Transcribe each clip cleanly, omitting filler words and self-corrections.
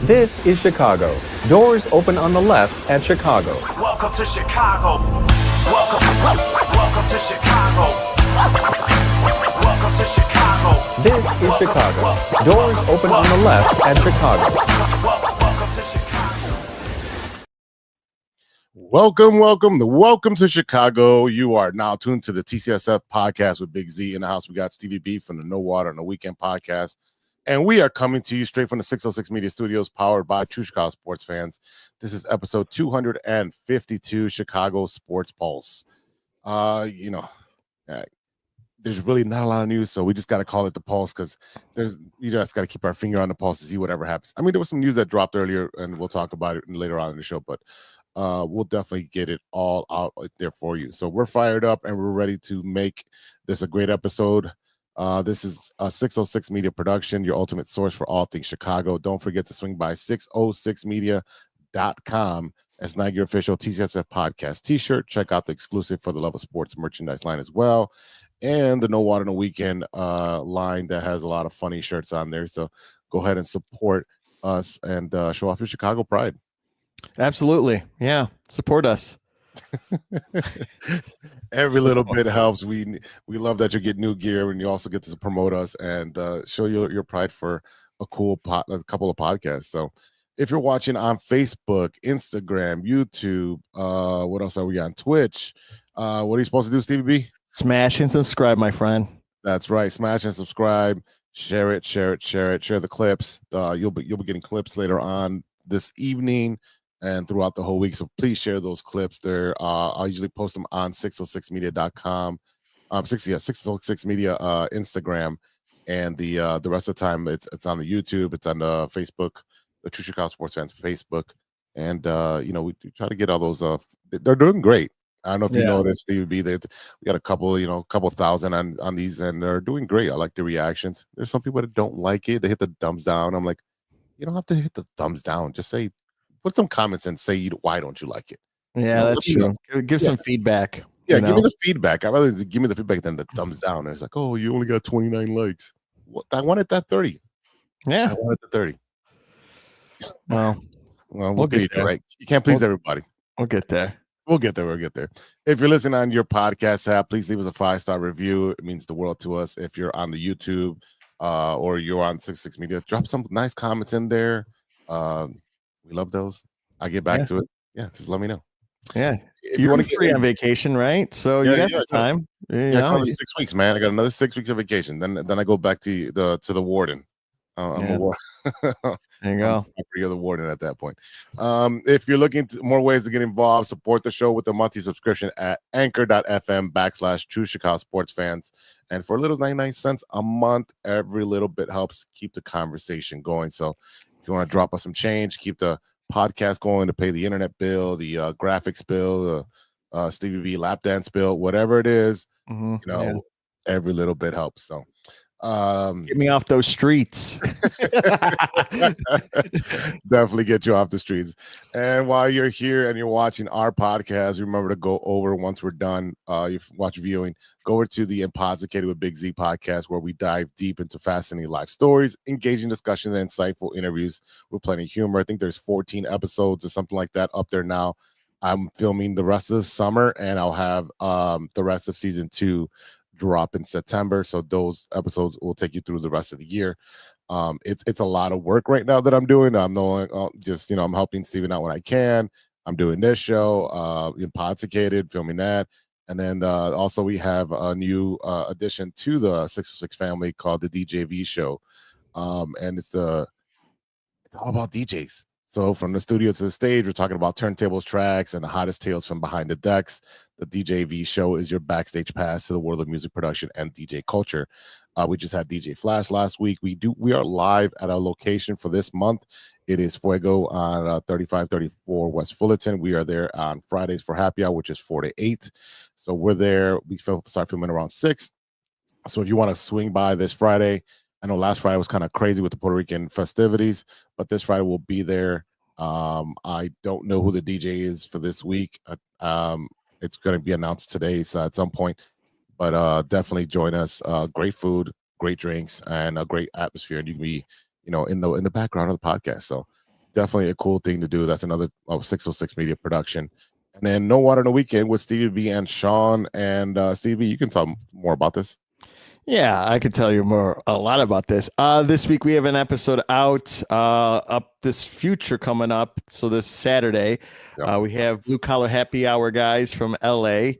This is Chicago. Doors open on the left at Chicago. Welcome to Chicago. Welcome to Chicago. Welcome to Chicago. This is Chicago. Doors open on the left at Chicago. Welcome to Chicago. Welcome to Chicago. You are now tuned to the TCSF podcast with Big Z. In the house, we got Stevie B from the No Water on the Weekend podcast. And we are coming to you straight from the 606 Media Studios, powered by True Chicago Sports Fans. This is episode 252, Chicago Sports Pulse. There's really not a lot of news, so we just got to call it the Pulse because you just got to keep our finger on the pulse to see whatever happens. I mean, there was some news that dropped earlier, and we'll talk about it later on in the show, but we'll definitely get it all out there for you. So we're fired up, and we're ready to make this a great episode. This is a 606 Media production, your ultimate source for all things Chicago. Don't forget to swing by 606media.com as not your official TCSF podcast t-shirt. Check out the exclusive For the Love of Sports merchandise line as well. And the No Water on the Weekend line that has a lot of funny shirts on there. So go ahead and support us and show off your Chicago pride. Absolutely. Yeah. Support us. Every little bit helps. We love that you get new gear and you also get to promote us and show your pride for a couple of podcasts. So if you're watching on Facebook, Instagram, YouTube, what else are we on? Twitch. What are you supposed to do, Stevie B? Smash and subscribe, my friend. That's right. Smash and subscribe. Share it. Share the clips. You'll be getting clips later on this evening and throughout the whole week. So please share those clips there. I'll usually post them on 606media.com. 606 Media Instagram. And the rest of the time it's on the YouTube, it's on the Facebook, the True Chicago Sports Fans Facebook. And we try to get all those they're doing great. I don't know if you noticed, Steve B, that we got a couple thousand on these, and they're doing great. I like the reactions. There's some people that don't like it. They hit the thumbs down. I'm like, you don't have to hit the thumbs down. Just put some comments and say why don't you like it. Yeah, that's true. Give some feedback. Yeah, give me the feedback. I'd rather give me the feedback than the thumbs down. And it's like, oh, you only got 29 likes. What? I wanted that 30. Yeah, I wanted the 30. Well, we'll get there, right? You can't please everybody. We'll get there. We'll get there. If you're listening on your podcast app, please leave us a 5-star review. It means the world to us. If you're on the YouTube or you're on 606 Media, drop some nice comments in there. We love those. I get back to it. Yeah, just let me know. Yeah, if you want to get free on vacation, right? So you got the time. Another 6 weeks, man. I got another 6 weeks of vacation. Then I go back to the warden. I'm a there you go. You're the warden at that point. If you're looking to more ways to get involved, support the show with a monthly subscription at anchor.fm/True Chicago Sports Fans. And for a little 99 cents a month, every little bit helps keep the conversation going. So if you want to drop us some change, keep the podcast going to pay the internet bill, the graphics bill, the Stevie B lap dance bill, whatever it is, every little bit helps. So get me off those streets. Definitely get you off the streets. And while you're here and you're watching our podcast, remember to go over once we're done, you watch viewing, go over to the Impossicated with Big Z podcast, where we dive deep into fascinating life stories, engaging discussions, and insightful interviews with plenty of humor. I think there's 14 episodes or something like that up there now. I'm filming the rest of the summer, and I'll have the rest of season 2 drop in September, so those episodes will take you through the rest of the year. It's a lot of work right now that I'm doing. I'm I'm helping Steven out when I can. I'm doing this show, Impossicated, filming that, and then also we have a new addition to the 606 family called the DJV show, and it's all about DJs. So from the studio to the stage, we're talking about turntables, tracks, and the hottest tales from behind the decks. The DJV show is your backstage pass to the world of music production and DJ culture. We just had DJ Flash last week. We are live at our location for this month. It is Fuego on 3534 West Fullerton. We are there on Fridays for happy hour, which is 4 to 8. So we're there. We start filming around 6. So if you want to swing by this Friday, I know last Friday was kind of crazy with the Puerto Rican festivities, but this Friday we'll be there. I don't know who the DJ is for this week. It's going to be announced today, so at some point, but definitely join us. Great food, great drinks, and a great atmosphere. And you can be, in the background of the podcast. So definitely a cool thing to do. That's another 606 Media production. And then No Water No Weekend with Stevie B and Sean. And Stevie, you can talk more about this. Yeah, I could tell you a lot about this. This week we have an episode out, up this future coming up. So this Saturday, we have Blue Collar Happy Hour guys from LA.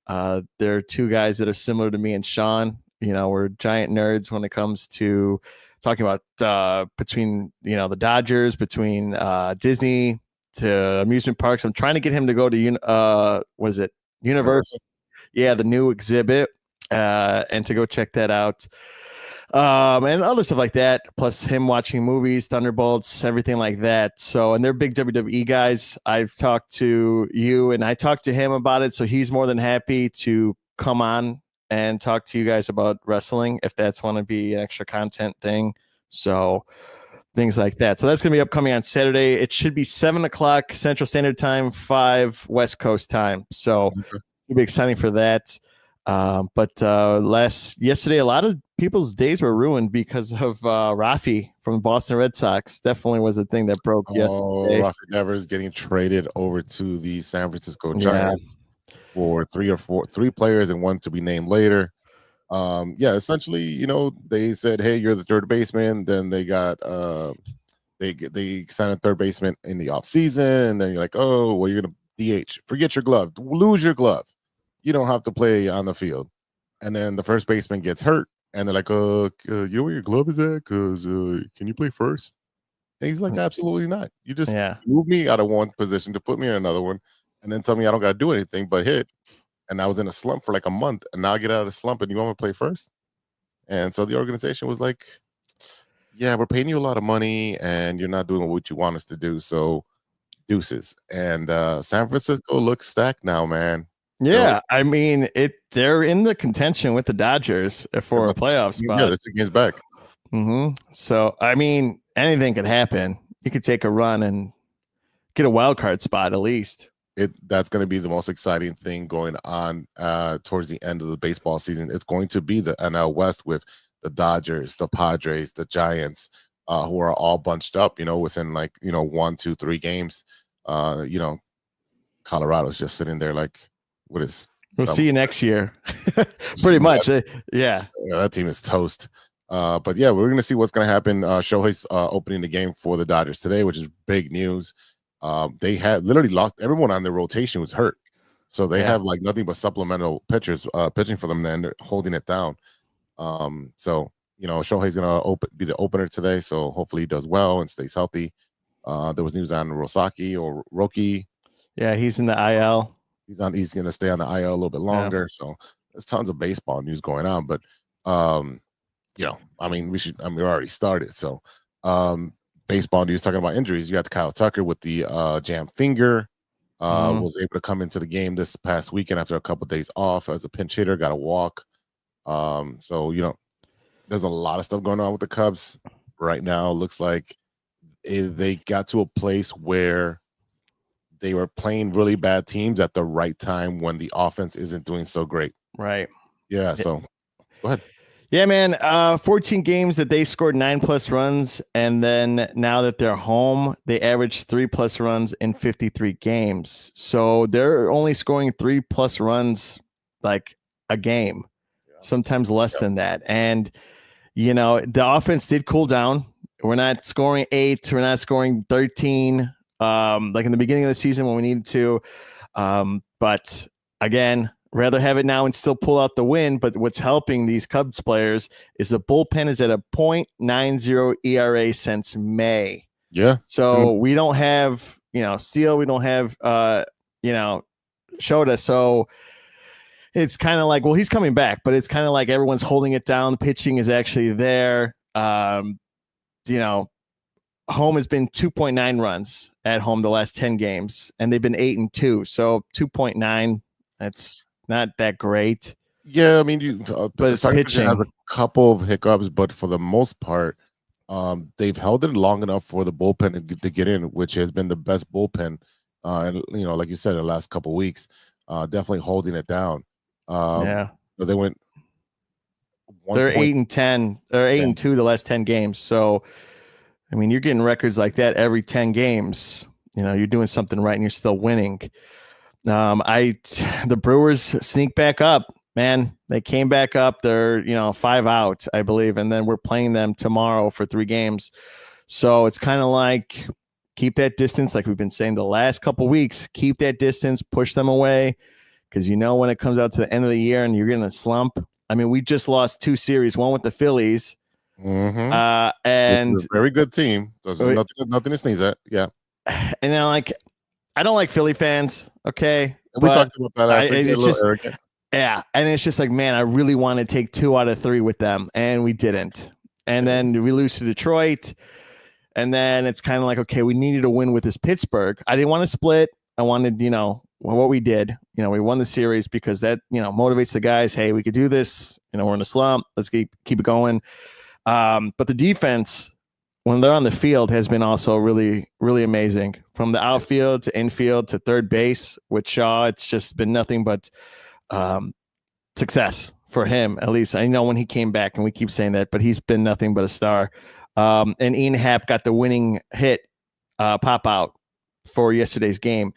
There are two guys that are similar to me and Sean. You know, we're giant nerds when it comes to talking about between, you know, the Dodgers, between Disney to amusement parks. I'm trying to get him to go to, what is it? Universal. Yeah, the new exhibit. And to go check that out, and other stuff like that, plus him watching movies, Thunderbolts, everything like that. So, and they're big WWE guys. I've talked to you and I talked to him about it, so he's more than happy to come on and talk to you guys about wrestling if that's want to be an extra content thing. So things like that. So that's going to be upcoming on Saturday. It should be 7:00 Central Standard Time, 5 West Coast time. So it'll be exciting for that. But yesterday, a lot of people's days were ruined because of Rafi from the Boston Red Sox. Definitely was a thing that broke yesterday. Rafi Devers getting traded over to the San Francisco Giants for three players and one to be named later. Essentially, you know, they said, hey, you're the third baseman. Then they got they signed a third baseman in the offseason, and then you're like, oh, well, you're gonna DH. Forget your glove, lose your glove. You don't have to play on the field. And then the first baseman gets hurt, and they're like, you know where your glove is at? Because can you play first? And he's like, absolutely not. You just move me out of one position to put me in another one, and then tell me I don't got to do anything but hit. And I was in a slump for like a month, and now I get out of the slump, and you want me to play first? And so the organization was like, yeah, we're paying you a lot of money, and you're not doing what you want us to do, so deuces. And San Francisco looks stacked now, man. Yeah, I mean, they're in the contention with the Dodgers for a playoff spot. Yeah, that's against back. So, I mean, anything could happen. You could take a run and get a wild card spot at least. That's going to be the most exciting thing going on towards the end of the baseball season. It's going to be the NL West with the Dodgers, the Padres, the Giants, who are all bunched up, you know, within like, you know, 1, 2, 3 games. You know, Colorado's just sitting there like, we'll see you next year. Pretty much. Yeah, that team is toast. But yeah, we're gonna see what's gonna happen. Shohei's opening the game for the Dodgers today, which is big news. They had literally lost everyone on their rotation was hurt, so they have like nothing but supplemental pitchers pitching for them, and they're holding it down. So you know, Shohei's gonna be the opener today, so hopefully he does well and stays healthy. There was news on Roki. Yeah, he's in the IL. He's going to stay on the IL a little bit longer. So there's tons of baseball news going on. But, you know, I mean, we already started. So baseball news talking about injuries. You got Kyle Tucker with the jam finger. Was able to come into the game this past weekend after a couple of days off as a pinch hitter, got a walk. So, you know, there's a lot of stuff going on with the Cubs right now. Looks like they got to a place where they were playing really bad teams at the right time when the offense isn't doing so great. Right. Yeah. So go ahead. Yeah, man. 14 games that they scored 9+ runs. And then now that they're home, they averaged 3+ runs in 53 games. So they're only scoring 3+ runs like a game, sometimes less than that. And, you know, the offense did cool down. We're not scoring 8. We're not scoring 13. Like in the beginning of the season when we needed to. But again, rather have it now and still pull out the win. But what's helping these Cubs players is the bullpen is at a .90 ERA since May. Yeah. So we don't have, you know, Steele. We don't have, you know, Shota. So it's kind of like, well, he's coming back, but it's kind of like everyone's holding it down. The pitching is actually there. You know, home has been 2.9 runs at home the last 10 games, and they've been 8-2. So 2.9, that's not that great. Yeah, I mean, but it's pitching has a couple of hiccups, but for the most part, they've held it long enough for the bullpen to get in, which has been the best bullpen. And you know, like you said, in the last couple of weeks, definitely holding it down. They went. They're 8-10. They're 8-2 the last 10 games. So I mean, you're getting records like that every 10 games. You know, you're doing something right and you're still winning. The Brewers sneak back up, man. They came back up. They're, 5 out, I believe. And then we're playing them tomorrow for 3 games. So it's kind of like keep that distance. Like we've been saying the last couple weeks, keep that distance, push them away. Because when it comes out to the end of the year and you're going to slump. I mean, we just lost 2 series, one with the Phillies. Mm-hmm. And it's a very good team. There's nothing to sneeze at. Yeah. And I don't like Philly fans. Okay. We talked about that last week. It's just, arrogant. Yeah. And it's just like, man, I really want to take 2 out of 3 with them. And we didn't. And then we lose to Detroit. And then it's kind of like, okay, we needed a win with this Pittsburgh. I didn't want to split. I wanted, what we did. We won the series because that, motivates the guys. Hey, we could do this. We're in a slump. Let's keep it going. But the defense, when they're on the field, has been also really, really amazing. From the outfield to infield to third base with Shaw, it's just been nothing but success for him. At least I know when he came back, and we keep saying that, but he's been nothing but a star. And Ian Happ got the winning hit pop out for yesterday's game.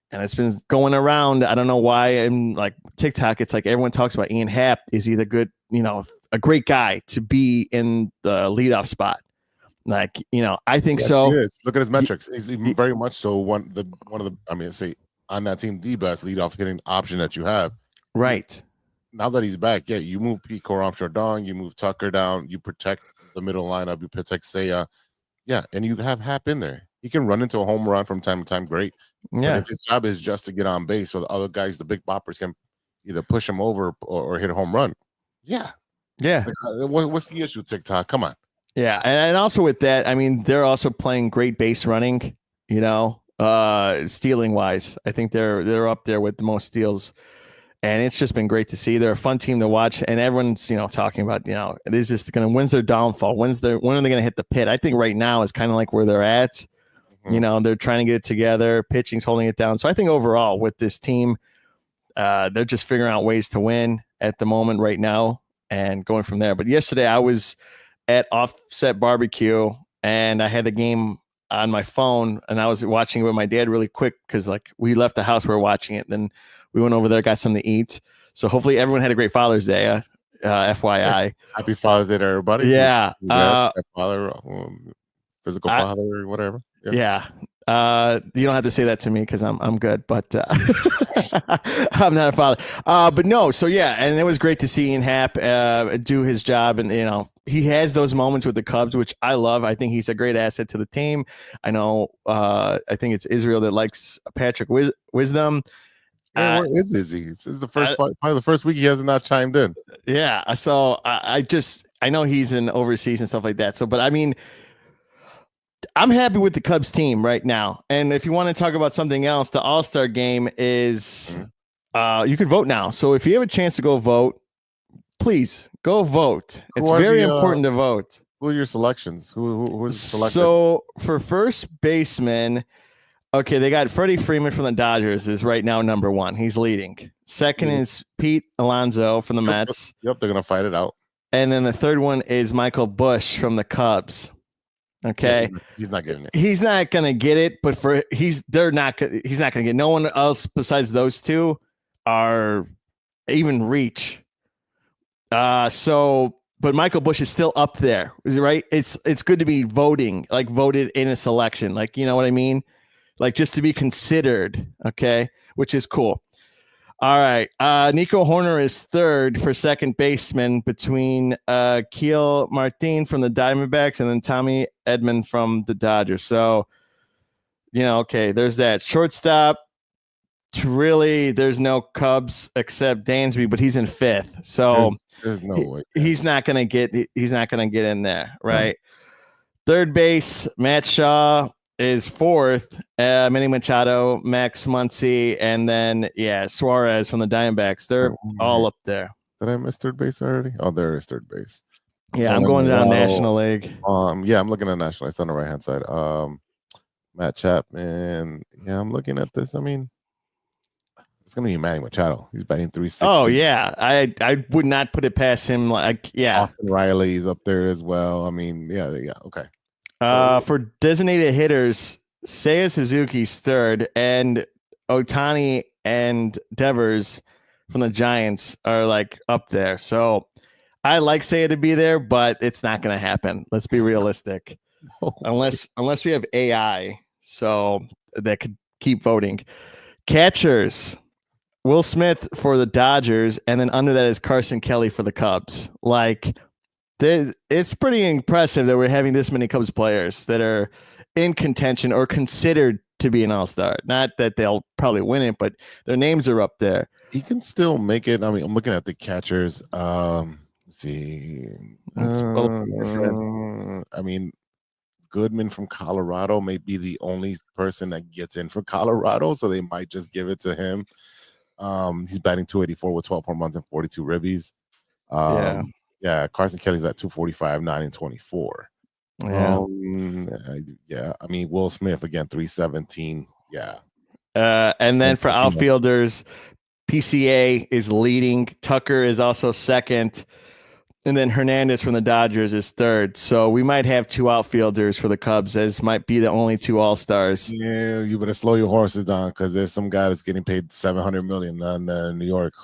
And it's been going around. I don't know why. And like TikTok, it's like everyone talks about Ian Happ. Is he the good, a great guy to be in the leadoff spot? Like, I think so. He is. Look at his metrics. He's very much so one of the. I mean, say on that team, the best leadoff hitting option that you have. Right. Now that he's back, yeah, you move Pete Coramshaw down, you move Tucker down, you protect the middle lineup, you protect Seiya, yeah, and you have Happ in there. He can run into a home run from time to time. Great. Yeah. But if his job is just to get on base, so the other guys, the big boppers, can either push him over or hit a home run. Yeah. Yeah. What's the issue, TikTok? Come on. Yeah. And also with that, I mean, they're also playing great base running, stealing wise. I think they're up there with the most steals. And it's just been great to see. They're a fun team to watch. And everyone's, talking about, is this when's their downfall? When are they going to hit the pit? I think right now is kind of like where they're at. Mm-hmm. They're trying to get it together. Pitching's holding it down. So I think overall with this team, they're just figuring out ways to win at the moment right now and going from there. But yesterday I was at Offset Barbecue and I had the game on my phone and I was watching it with my dad really quick because like we left the house, we were watching it. Then we went over there, got something to eat. So hopefully everyone had a great Father's Day. FYI. Happy Father's Day to everybody. Yeah. Father, physical father, or whatever. Yeah. You don't have to say that to me because I'm good, but I'm not a father. But no, so yeah, and it was great to see Ian Happ do his job, and he has those moments with the Cubs, which I love. I think he's a great asset to the team. I know. I think it's Israel that likes Patrick Wisdom. Where is Izzy? This is the first part of the first week he has not chimed in. Yeah, so I know he's in overseas and stuff like that. So, but I mean, I'm happy with the Cubs team right now. And if you want to talk about something else, the All-Star game is you can vote now. So if you have a chance to go vote, please go vote. It's very important to vote. Who are your selections? Who's selected? So for first baseman, okay, they got Freddie Freeman from the Dodgers is right now number 1. He's leading. Second is Pete Alonso from the Mets. Yep, they're gonna fight it out. And then the third one is Michael Busch from the Cubs. Okay, yeah, he's not getting it. He's not gonna get it, but he's not gonna get. No one else besides those two are even reach. But Michael Busch is still up there, right? It's good to be voted in a selection, like you know what I mean, like just to be considered. Okay, which is cool. All right. Nico Horner is third for second baseman between Kiel Martin from the Diamondbacks and then Tommy Edman from the Dodgers. So, okay, there's that. Shortstop, really, there's no Cubs except Dansby, but he's in fifth. So there's no way. He's not gonna get in there, right? Third base, Matt Shaw is fourth, Manny Machado, Max Muncy, and then Suarez from the Diamondbacks. They're all up there. Did I miss third base already? Oh, there is third base. Yeah, I'm going down National League. Yeah, I'm looking at National. It's on the right hand side. Matt Chapman. Yeah, I'm looking at this. I mean, it's gonna be Manny Machado. He's batting 360. Oh yeah, I would not put it past him. Austin Riley's up there as well. I mean, yeah, okay. For designated hitters, Seiya Suzuki's third, and Otani and Devers from the Giants are like up there. So I like Seiya to be there, but it's not going to happen. Let's be realistic. Unless we have AI, so that could keep voting. Catchers, Will Smith for the Dodgers, and then under that is Carson Kelly for the Cubs. Like, it's pretty impressive that we're having this many Cubs players that are in contention or considered to be an all-star. Not that they'll probably win it, but their names are up there. He can still make it. I mean, I'm looking at the catchers. Let's see. I mean, Goodman from Colorado may be the only person that gets in for Colorado, so they might just give it to him. He's batting .284 with 12 home runs and 42 ribbies. Yeah, Carson Kelly's at 245, 9 and 24. Yeah. I mean, Will Smith again, 317. Yeah. And then for outfielders, PCA is leading. Tucker is also second. And then Hernandez from the Dodgers is third. So we might have two outfielders for the Cubs, as might be the only two all-stars. Yeah, you better slow your horses down because there's some guy that's getting paid $700 million in New York.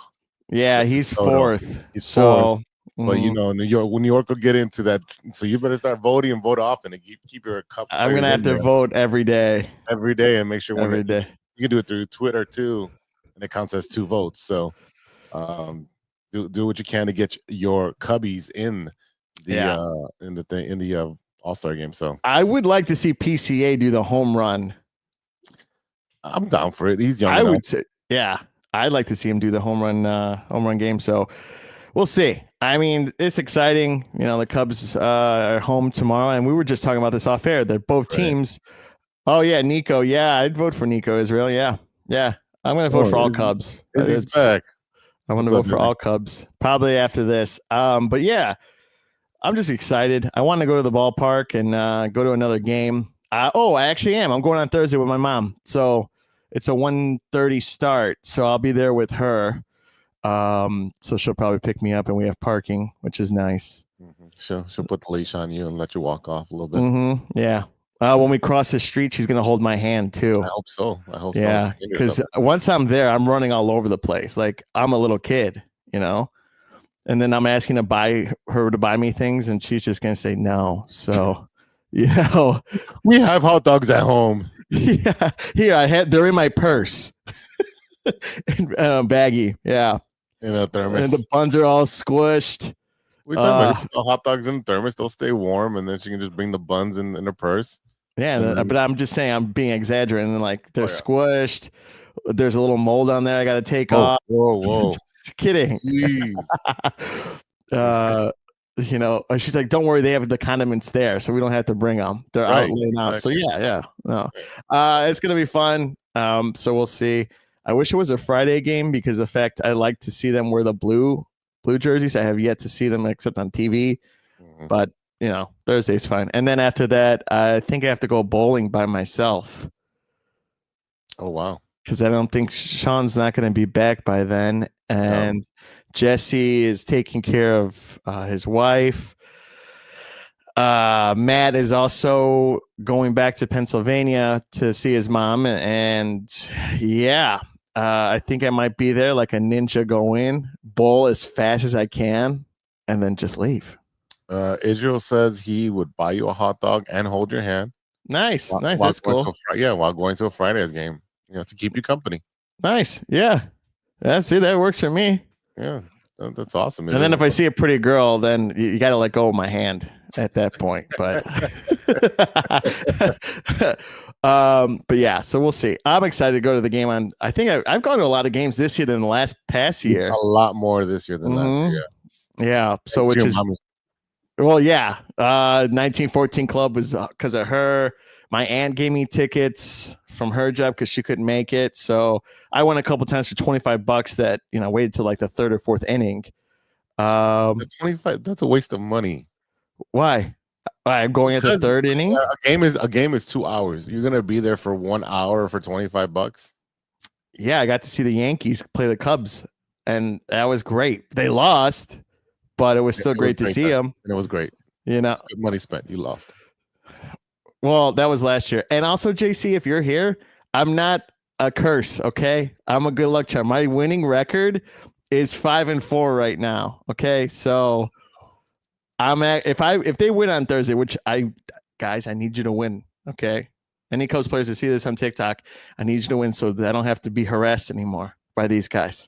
Yeah, he's fourth. He's fourth. But you know, New York will get into that. So you better start voting and vote often and keep your cup. I'm gonna have to vote every day and make sure every day. You can do it through Twitter too, and it counts as 2 votes. So, do what you can to get your Cubbies in the All-Star game. So I would like to see PCA do the home run. I'm down for it. He's young. I would say, yeah, I'd like to see him do the home run game. So we'll see. I mean, it's exciting. You know, the Cubs are home tomorrow, and we were just talking about this off air. That both teams. Oh yeah, Nico. Yeah, I'd vote for Nico Israel. Yeah. I'm gonna vote for all Cubs. He's back. I'm gonna vote for all Cubs probably after this. But yeah, I'm just excited. I want to go to the ballpark and go to another game. I actually am. I'm going on Thursday with my mom. So it's a 1:30 start. So I'll be there with her. So she'll probably pick me up, and we have parking, which is nice. She'll put the leash on you and let you walk off a little bit. Yeah. When we cross the street, she's gonna hold my hand too. I hope so. Yeah, because once I'm there, I'm running all over the place. Like I'm a little kid, you know. And then I'm asking to buy me things, and she's just gonna say no. So, you know, we have hot dogs at home. Yeah, here they're in my purse. Baggy, yeah. In a thermos. And the buns are all squished. We're talking about the hot dogs in the thermos. They'll stay warm, and then she can just bring the buns in her purse. Yeah, but I'm just saying I'm being exaggerating. Like they're squished. There's a little mold on there I got to take off. Whoa. Just kidding. You know, she's like, don't worry, they have the condiments there, so we don't have to bring them. They're out laying out. So yeah. No. It's gonna be fun. So we'll see. I wish it was a Friday game because the fact I like to see them wear the blue jerseys. I have yet to see them except on TV, but you know, Thursday's fine. And then after that, I think I have to go bowling by myself. Oh, wow. Because I don't think Sean's not going to be back by then. And Jesse is taking care of his wife. Matt is also going back to Pennsylvania to see his mom. And yeah, I think I might be there like a ninja, go in, bowl as fast as I can, and then just leave. Israel says he would buy you a hot dog and hold your hand. Nice. That's cool. While going to a Friday's game, you know, to keep you company. Nice. Yeah. See, that works for me. Yeah, that's awesome. And then if I see a pretty girl, then you got to let go of my hand at that point. But yeah, so we'll see. I'm excited to go to the game. I think I've gone to a lot of games this year than the past year. A lot more this year than last year. Yeah. So which is. Well, yeah. 1914 Club was because of her. My aunt gave me tickets from her job because she couldn't make it. So I went a couple times for $25 that, you know, waited till like the 3rd or 4th inning. That's 25. That's a waste of money. Why? I'm going at the 3rd inning. A game is 2 hours. You're gonna be there for 1 hour for $25. Yeah, I got to see the Yankees play the Cubs, and that was great. They lost, but it was still great to see them. And it was great. You know, good money spent. You lost. Well, that was last year. And also, JC, if you're here, I'm not a curse, okay? I'm a good luck charm. My winning record is 5-4 right now. Okay. So if they win on Thursday, which guys, I need you to win. Okay. Any Cubs players that see this on TikTok, I need you to win so that I don't have to be harassed anymore by these guys.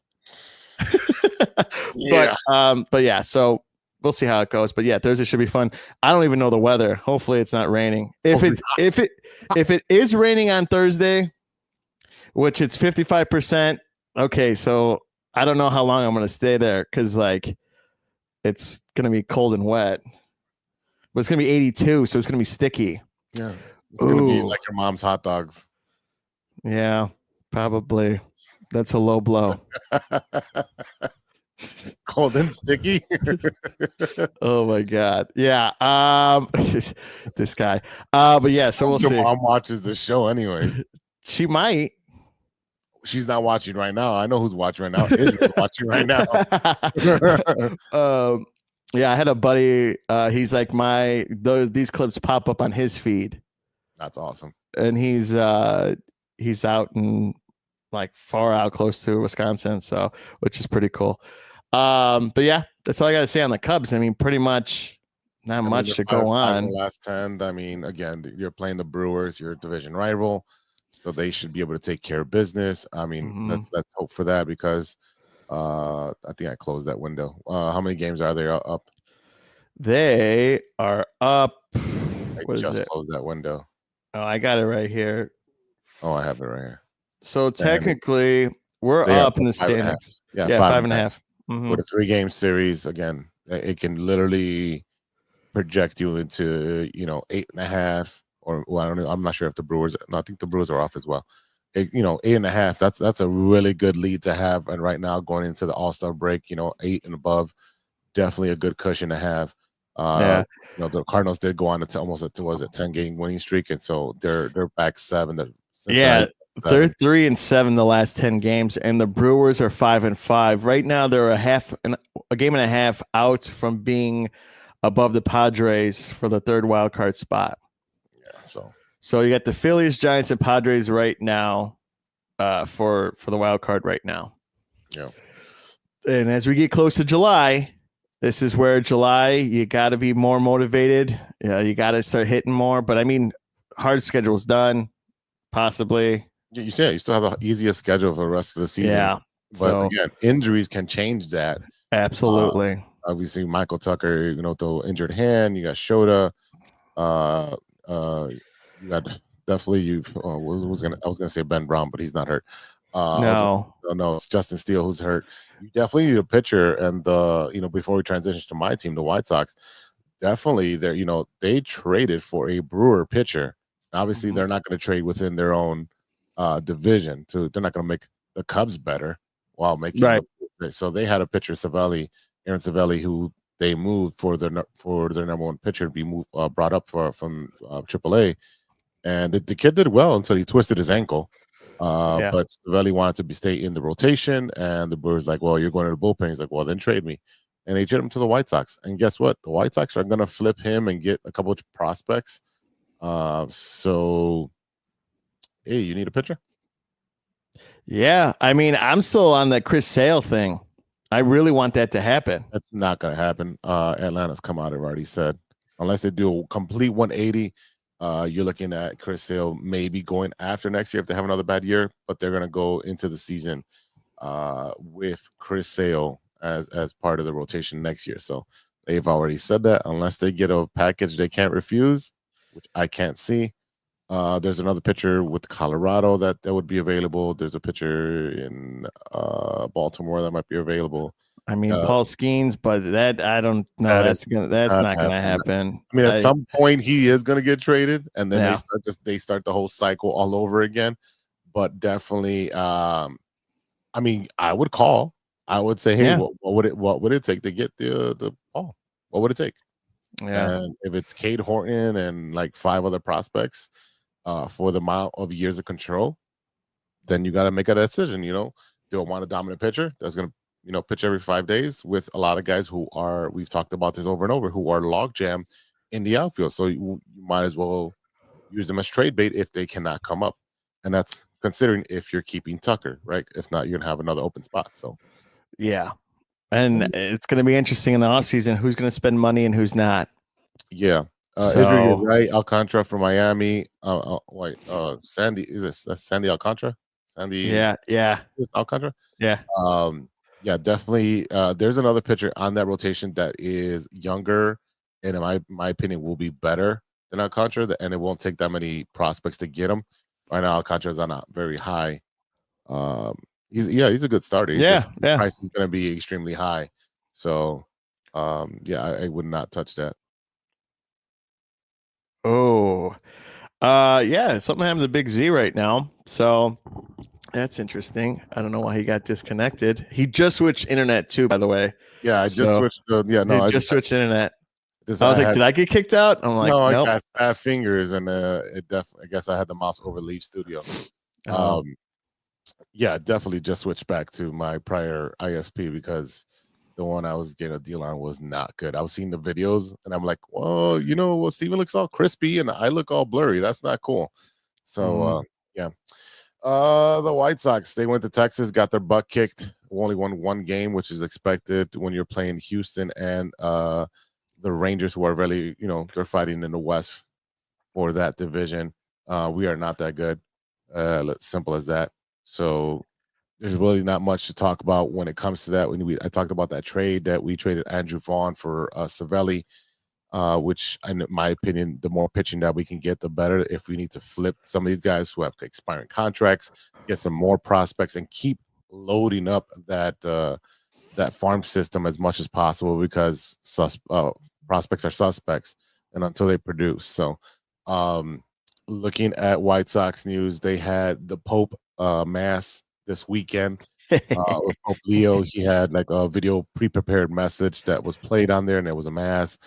Yeah. But yeah, so we'll see how it goes. But yeah, Thursday should be fun. I don't even know the weather. Hopefully it's not raining. If it is raining on Thursday, which it's 55%, okay, so I don't know how long I'm gonna stay there because like it's gonna be cold and wet. But it's gonna be 82, so it's gonna be sticky. Yeah. It's gonna be like your mom's hot dogs. Yeah, probably. That's a low blow. Cold and sticky. Oh my god. Yeah. This guy. But yeah, so we'll your see. Your mom watches the show anyway. She might. She's not watching right now. I know who's watching right now. Israel's watching right now. Yeah, I had a buddy. He's like these clips pop up on his feed. That's awesome. And he's out in like far out close to Wisconsin, so which is pretty cool. But yeah, that's all I gotta say on the Cubs. I mean, pretty much not much to go on. Last 10. I mean, again, you're playing the Brewers, your division rival, so they should be able to take care of business. I mean, let's hope for that because I think I closed that window. How many games are they up? They are up. I just closed that window. Oh, I got it right here. Oh, I have it right here. So technically, we're up in the standings. Yeah, 5.5. With a 3-game series, again, it can literally project you into 8.5. Or well, I don't know. I'm not sure if the Brewers. No, I think the Brewers are off as well. 8.5. That's a really good lead to have. And right now, going into the All-Star break, 8 and above, definitely a good cushion to have. The Cardinals did go on to almost a 10-game winning streak, and so they're back 7. Yeah, they're 3-7 the last 10 games, and the Brewers are 5-5 right now. They're a game and a half out from being above the Padres for the 3rd wild card spot. Yeah, so you got the Phillies, Giants, and Padres right now for the wild card right now. Yeah, and as we get close to July. This is where July, you got to be more motivated. You got to start hitting more. But I mean, hard schedule's done, possibly. You say you still have the easiest schedule for the rest of the season. Yeah. But again, injuries can change that. Absolutely. Obviously, Michael Tucker, the injured hand. You got Shota. You got definitely I was gonna say Ben Brown, but he's not hurt. No, it's Justin Steele who's hurt. You definitely need a pitcher, and before we transition to my team, the White Sox, definitely they traded for a Brewer pitcher. Obviously, they're not going to trade within their own division. They're not going to make the Cubs better while making so they had a pitcher, Aaron Savelli, who they moved for their number one pitcher to be brought up from AAA, and the kid did well until he twisted his ankle. But Savelli wanted to stay in the rotation, and the Brewers like, well, you're going to the bullpen. He's like, well, then trade me, and they traded him to the White Sox. And guess what? The White Sox are going to flip him and get a couple of prospects. So, hey, you need a pitcher? Yeah, I mean, I'm still on the Chris Sale thing. I really want that to happen. That's not going to happen. Atlanta's come out and already said, unless they do a complete 180. You're looking at Chris Sale maybe going after next year if they have another bad year, but they're going to go into the season with Chris Sale as part of the rotation next year. So they've already said that unless they get a package they can't refuse, which I can't see. There's another pitcher with Colorado that would be available. There's a pitcher in Baltimore that might be available. I mean, Paul Skeens, but that I don't know. That's not gonna happen. I mean, at some point he is gonna get traded, and then they start the whole cycle all over again. But definitely, I mean, I would call. I would say, hey, what would it take to get the Paul? What would it take? Yeah. And if it's Cade Horton and like 5 other prospects for the amount of years of control, then you got to make a decision. Do I want a dominant pitcher that's gonna pitch every 5 days with a lot of guys who are, we've talked about this over and over, who are logjam in the outfield. So you might as well, use them as trade bait if they cannot come up. And that's considering if you're keeping Tucker, right? If not, you're going to have another open spot. So, yeah. And it's going to be interesting in the offseason who's going to spend money and who's not. Yeah. Israel, you're right. Alcantara from Miami. Sandy, that's Sandy Alcantara? Sandy. Yeah. Alcantara? Yeah. Yeah, definitely. There's another pitcher on that rotation that is younger, and in my opinion, will be better than Alcantara, and it won't take that many prospects to get him. Right now, Alcantara's on a very high. He's a good starter. His price is going to be extremely high. So, I would not touch that. Oh, something happened to Big Z right now. So that's interesting. I don't know why he got disconnected. He just switched internet too, by the way. Yeah, I just switched. I just switched internet. I was like, did I get kicked out? I'm like, no, nope. I got fat fingers, and it definitely. I guess I had the mouse over Leaf Studio. Yeah, definitely just switched back to my prior ISP because the one I was getting a deal on was not good. I was seeing the videos and I'm like, well, Steven looks all crispy and I look all blurry. That's not cool. So, The White Sox, they went to Texas, got their butt kicked, only won one game, which is expected when you're playing Houston and the Rangers, who are really, they're fighting in the West for that division. We are not that good. Simple as that. So there's really not much to talk about when it comes to that. I talked about that trade that we traded Andrew Vaughn for Savelli, which, in my opinion, the more pitching that we can get, the better. If we need to flip some of these guys who have expiring contracts, get some more prospects, and keep loading up that farm system as much as possible because prospects are suspects, and until they produce. So, looking at White Sox news, they had the Pope mass this weekend with Pope Leo. He had like a video pre-prepared message that was played on there, and there was a mass.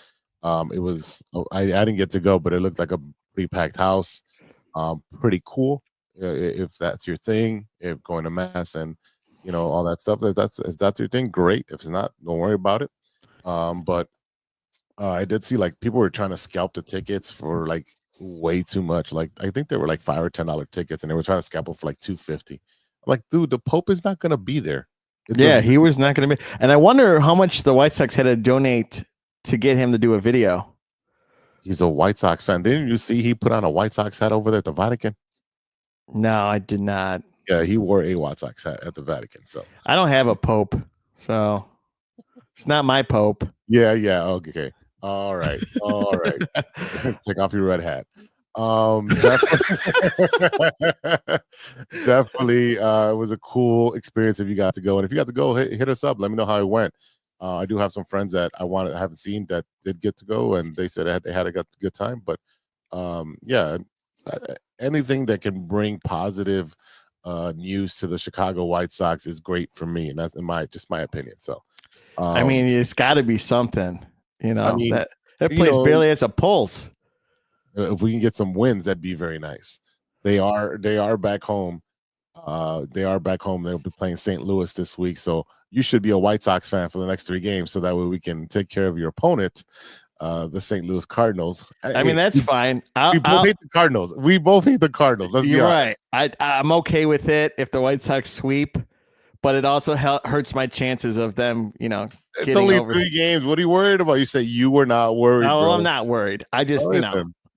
It was I didn't get to go, but it looked like a pretty packed house. Pretty cool if that's your thing. If going to mass and all that stuff, if that's your thing, great. If it's not, don't worry about it. But I did see like people were trying to scalp the tickets for like way too much. Like I think they were like $5 or $10 tickets, and they were trying to scalp them for like $250. I'm like, dude, the Pope is not gonna be there. He was not gonna be. And I wonder how much the White Sox had to donate to get him to do a video. He's a White Sox fan. Didn't you see he put on a White Sox hat over there at the Vatican? No, I did not. Yeah, he wore a White Sox hat at the Vatican. So I don't have a Pope, so it's not my Pope. Yeah. Okay. All right. Take off your red hat. Definitely it was a cool experience if you got to go. And if you got to go, hit us up. Let me know how it went. I do have some friends that I haven't seen that did get to go, and they said they had a good time. But anything that can bring positive news to the Chicago White Sox is great for me, and that's my opinion. So I mean, it's got to be something. That place barely has a pulse. If we can get some wins, that'd be very nice. They are back home. They'll be playing St. Louis this week, so you should be a White Sox fan for the next 3 games, so that way we can take care of your opponent, the St. Louis Cardinals. I mean, that's fine. We both hate the Cardinals. Let's be honest. Right. I'm okay with it if the White Sox sweep, but it also hurts my chances of them, it's only 3 games. What are you worried about? You say you were not worried. No, bro. I'm not worried. I just,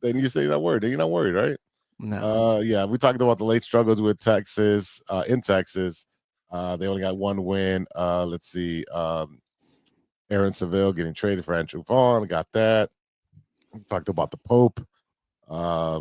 Then you say you're not worried. Then you're not worried, right? No. We talked about the late struggles with Texas. In Texas, they only got 1 win. Let's see. Aaron Seville getting traded for Andrew Vaughn. Got that. We talked about the Pope. I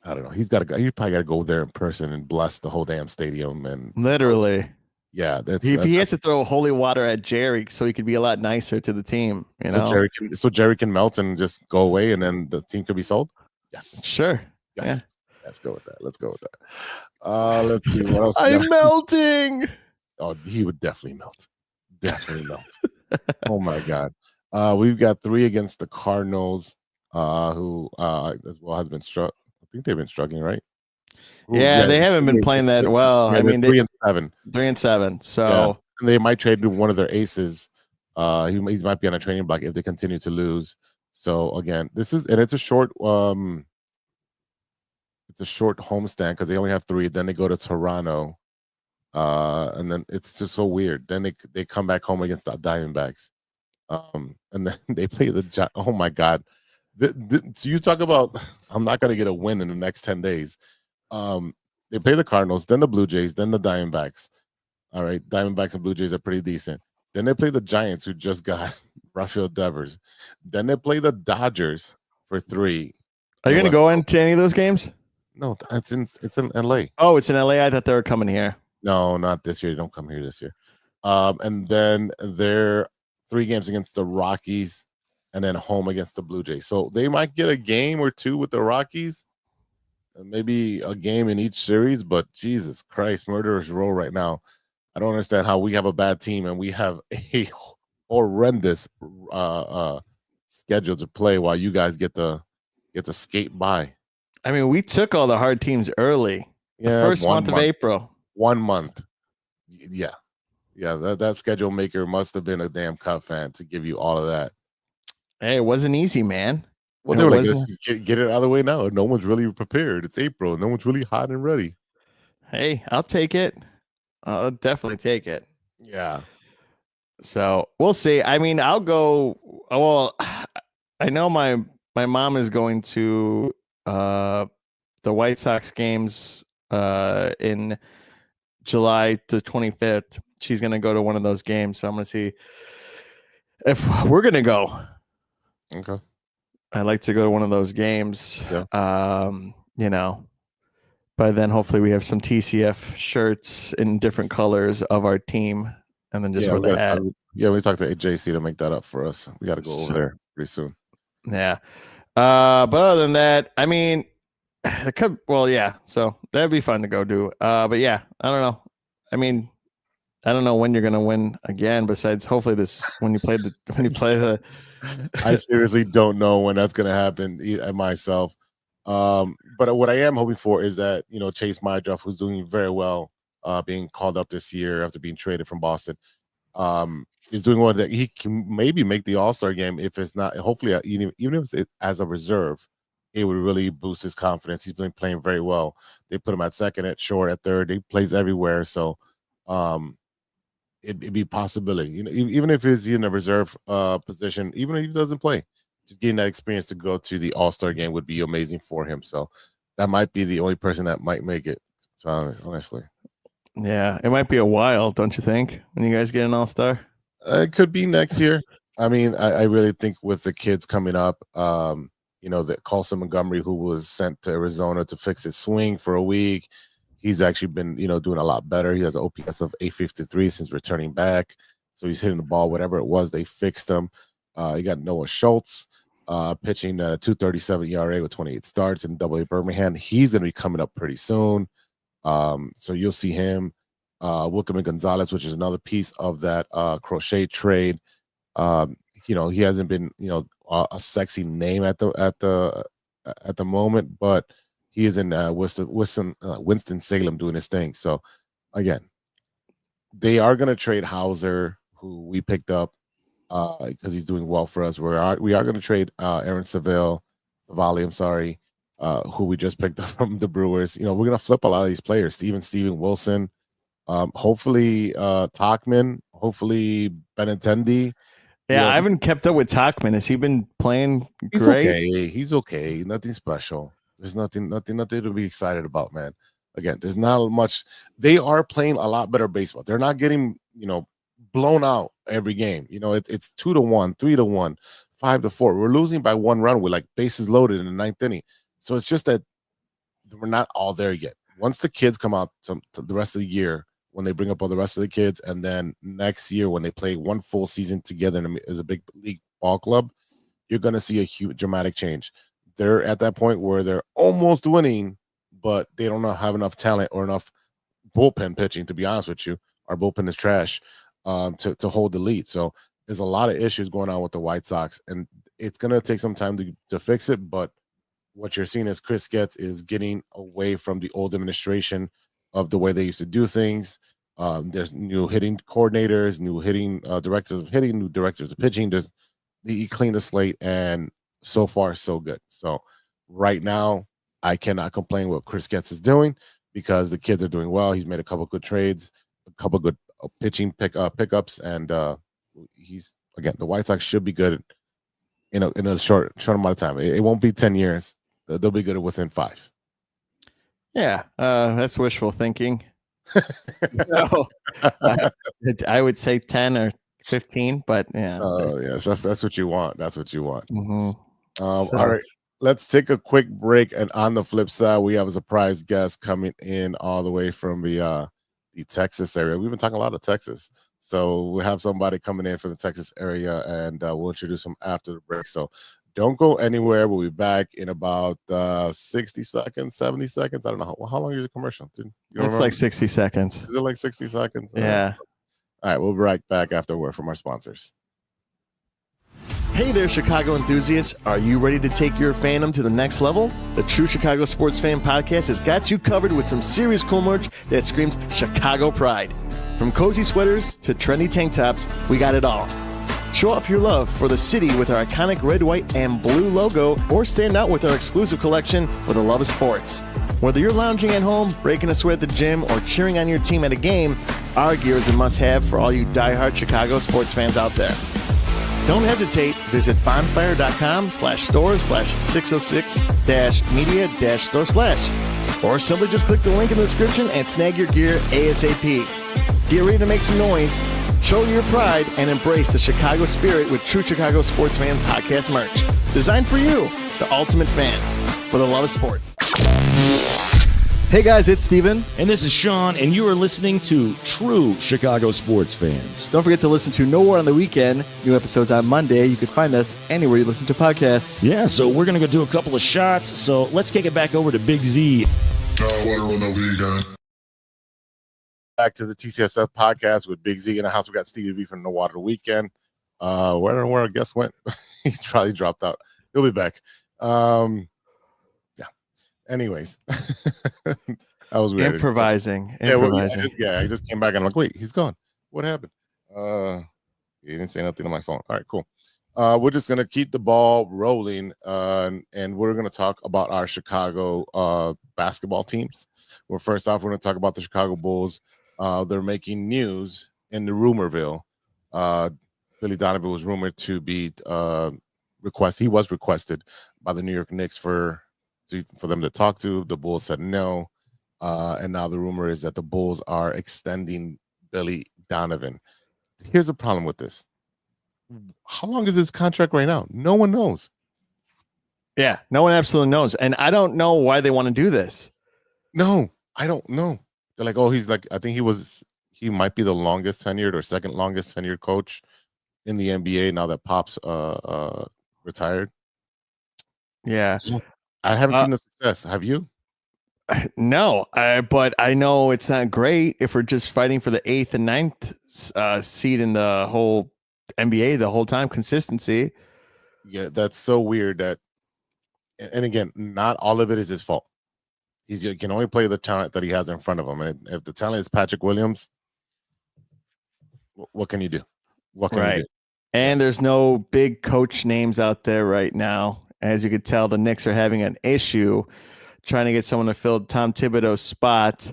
don't know. He's probably got to go there in person and bless the whole damn stadium. And literally. Yeah, he has to throw holy water at Jerry so he could be a lot nicer to the team. So Jerry can melt and just go away, and then the team could be sold. Yes, sure. Yes, yeah. Let's go with that. Let's see what else. I'm melting. Oh, he would definitely melt. Oh my God. We've got 3 against the Cardinals, who as well has been struck. I think they've been struggling, right? Yeah, they haven't been playing that well. I mean, 3-7. 3-7. So and they might trade one of their aces. He might be on a training block if they continue to lose. So again, it's a short homestand because they only have 3. Then they go to Toronto, and then it's just so weird. Then they come back home against the Diamondbacks, and then they play oh my God. So you talk about I'm not gonna get a win in the next 10 days. They play the Cardinals, then the Blue Jays, then the Diamondbacks. All right, Diamondbacks and Blue Jays are pretty decent. Then they play the Giants, who just got Rafael Devers. Then they play the Dodgers for 3. Are you going to go into any of those games? No, it's in LA. Oh, it's in LA. I thought they were coming here. No, not this year. They don't come here this year. And then they're 3 games against the Rockies, and then home against the Blue Jays. So they might get a game or 2 with the Rockies, maybe a game in each series. But Jesus Christ, murderers row right now. I don't understand how we have a bad team and we have a horrendous schedule to play while you guys get to skate by. I mean, we took all the hard teams early. Yeah, the first month of April. 1 month. Yeah. That schedule maker must have been a damn Cub fan to give you all of that. Hey, it wasn't easy, man. Well, they were like, get it out of the way now. No one's really prepared. It's April. No one's really hot and ready. Hey, I'll take it. I'll definitely take it. Yeah. So we'll see. I mean, I'll go. Well, I know my mom is going to the White Sox games in July the 25th. She's going to go to one of those games. So I'm going to see if we're going to go. Okay. I'd like to go to one of those games. Yeah. But then hopefully we have some TCF shirts in different colors of our team, and then just we talked to JC to make that up for us. We got to go over there pretty soon. Yeah. But other than that, I mean, it could. Well, yeah. So that'd be fun to go do. But yeah, I don't know. I mean, I don't know when you're gonna win again. Besides, hopefully when you play the. I seriously don't know when that's gonna happen myself. But what I am hoping for is that Chase Mydruff, who's doing very well, being called up this year after being traded from Boston, is doing well. That he can maybe make the All-Star game. If it's not, hopefully, even if it's as a reserve, it would really boost his confidence. He's been playing very well. They put him at second, at short, at third. He plays everywhere, so it'd be a possibility. Even if he's in a reserve position, even if he doesn't play, just getting that experience to go to the All-Star game would be amazing for him. So that might be the only person that might make it. So honestly, yeah, it might be a while, don't you think? When you guys get an All-Star, it could be next year. I mean, I really think with the kids coming up, that Colson Montgomery, who was sent to Arizona to fix his swing for a week, he's actually been, doing a lot better. He has an OPS of 853 since returning back. So he's hitting the ball, whatever it was, they fixed him. You got Noah Schultz pitching at a 2.37 ERA with 28 starts in Double-A Birmingham. He's going to be coming up pretty soon. So you'll see him. Wilkerman Gonzalez, which is another piece of that Crochet trade. He hasn't been, a sexy name at the moment, but he is in Winston-Salem doing his thing. So again, they are going to trade Hauser, who we picked up because he's doing well for us. We are going to trade Aaron Savali, who we just picked up from the Brewers. We're going to flip a lot of these players. Steven Wilson, hopefully Tachman, hopefully Benintendi. Yeah, I haven't kept up with Tachman. Has he been playing He's great? Okay. He's okay. Nothing special. There's nothing to be excited about, man. Again, there's not much. They are playing a lot better baseball. They're not getting, blown out every game. It's 2-1, 3-1, 5-4. We're losing by 1 run with like bases loaded in the 9th inning. So it's just that we're not all there yet. Once the kids come out to the rest of the year, when they bring up all the rest of the kids, and then next year when they play one full season together as a big league ball club, you're going to see a huge dramatic change. They're at that point where they're almost winning, but they don't have enough talent or enough bullpen pitching, to be honest with you. Our bullpen is trash to hold the lead. So there's a lot of issues going on with the White Sox, and it's going to take some time to fix it. But what you're seeing is Chris Getz is getting away from the old administration of the way they used to do things. There's new hitting coordinators, new hitting directors of hitting, new directors of pitching. He cleaned the slate, and so far so good. So right now, I cannot complain what Chris Getz is doing because the kids are doing well. He's made a couple good trades, a couple good pitching pickups, and he's again the White Sox should be good in a short amount of time. It won't be 10 years. They'll be good within 5. Yeah, that's wishful thinking. No, I would say 10 or 15, but yeah. Oh yes, that's what you want. That's what you want. Mm-hmm. All right, let's take a quick break. And on the flip side, we have a surprise guest coming in all the way from the Texas area. We've been talking a lot of Texas, so we have somebody coming in from the Texas area, and we'll introduce them after the break. So don't go anywhere. We'll be back in about 60 seconds, 70 seconds. I don't know how long is the commercial. It's like 60 seconds. Is it like 60 seconds? Yeah. All right, we'll be right back after a word from our sponsors. Hey there, Chicago enthusiasts. Are you ready to take your fandom to the next level? The True Chicago Sports Fan Podcast has got you covered with some serious cool merch that screams Chicago pride. From cozy sweaters to trendy tank tops, we got it all. Show off your love for the city with our iconic red, white, and blue logo, or stand out with our exclusive collection for the love of sports. Whether you're lounging at home, breaking a sweat at the gym, or cheering on your team at a game, our gear is a must-have for all you diehard Chicago sports fans out there. Don't hesitate. Visit bonfire.com/store/606-media-store/, or simply just click the link in the description and snag your gear ASAP. Get ready to make some noise, show your pride, and embrace the Chicago spirit with True Chicago Sports Fan Podcast merch. Designed for you, the ultimate fan, for the love of sports. Hey guys, it's Steven. And this is Sean, and you are listening to True Chicago Sports Fans. Don't forget to listen to No War on the Weekend. New episodes on Monday. You can find us anywhere you listen to podcasts. Yeah, so we're going to go do a couple of shots. So let's kick it back over to Big Z. Back to the TCSF podcast with Big Z in the house. We got Stevie B from No Water the Weekend. Where our guest went? He probably dropped out. He'll be back. Anyways, that was weird. Improvising. Yeah, I just came back and I'm like, wait, he's gone. What happened? He didn't say nothing on my phone. All right, cool. We're just gonna keep the ball rolling, and we're gonna talk about our Chicago basketball teams. Well, first off, we're gonna talk about the Chicago Bulls. They're making news in the rumorville. Billy Donovan was rumored to be requested. He was requested by the New York Knicks for them to talk to. The Bulls said no, and now the rumor is that the Bulls are extending Billy Donovan. Here's the problem with this. How long is his contract right now? No one knows. Yeah, no one absolutely knows. And I don't know why they want to do this. No, I don't know. They're like, oh, he's like, I think he might be the longest tenured or second longest tenured coach in the NBA now that Pop's retired. Yeah. I haven't seen the success. Have you? No, but I know it's not great if we're just fighting for the 8th and 9th seed in the whole NBA the whole time. Consistency. Yeah, that's so weird that, and again, not all of it is his fault. He can only play the talent that he has in front of him. And if the talent is Patrick Williams, what can you do? What can you do? And there's no big coach names out there right now. As you could tell, the Knicks are having an issue trying to get someone to fill Tom Thibodeau's spot.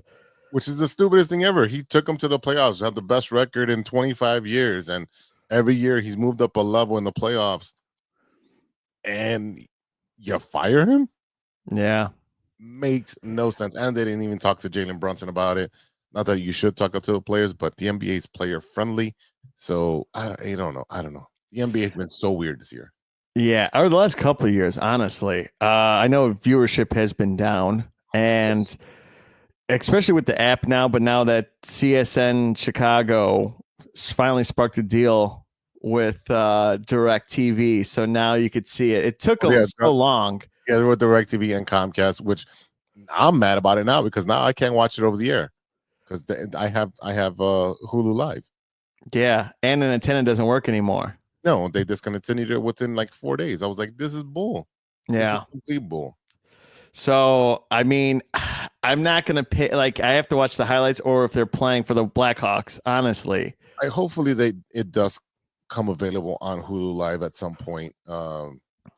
Which is the stupidest thing ever. He took them to the playoffs, had the best record in 25 years. And every year he's moved up a level in the playoffs. And you fire him? Yeah. Makes no sense. And they didn't even talk to Jalen Brunson about it. Not that you should talk to the players, but the NBA is player friendly. So I don't know. The NBA has been so weird this year. Yeah, over the last couple of years, honestly. I know viewership has been down, and especially with the app now, but now that CSN Chicago finally sparked a deal with DirecTV, so now you could see it. It took them so long. Yeah, with DirecTV and Comcast, which I'm mad about it now because now I can't watch it over the air because I have Hulu Live. Yeah, and an antenna doesn't work anymore. No, they discontinued it within like 4 days. I was like, this is bull. Yeah. This is complete bull. So, I mean, I'm not going to pay. Like, I have to watch the highlights or if they're playing for the Blackhawks, honestly. Hopefully it does come available on Hulu Live at some point.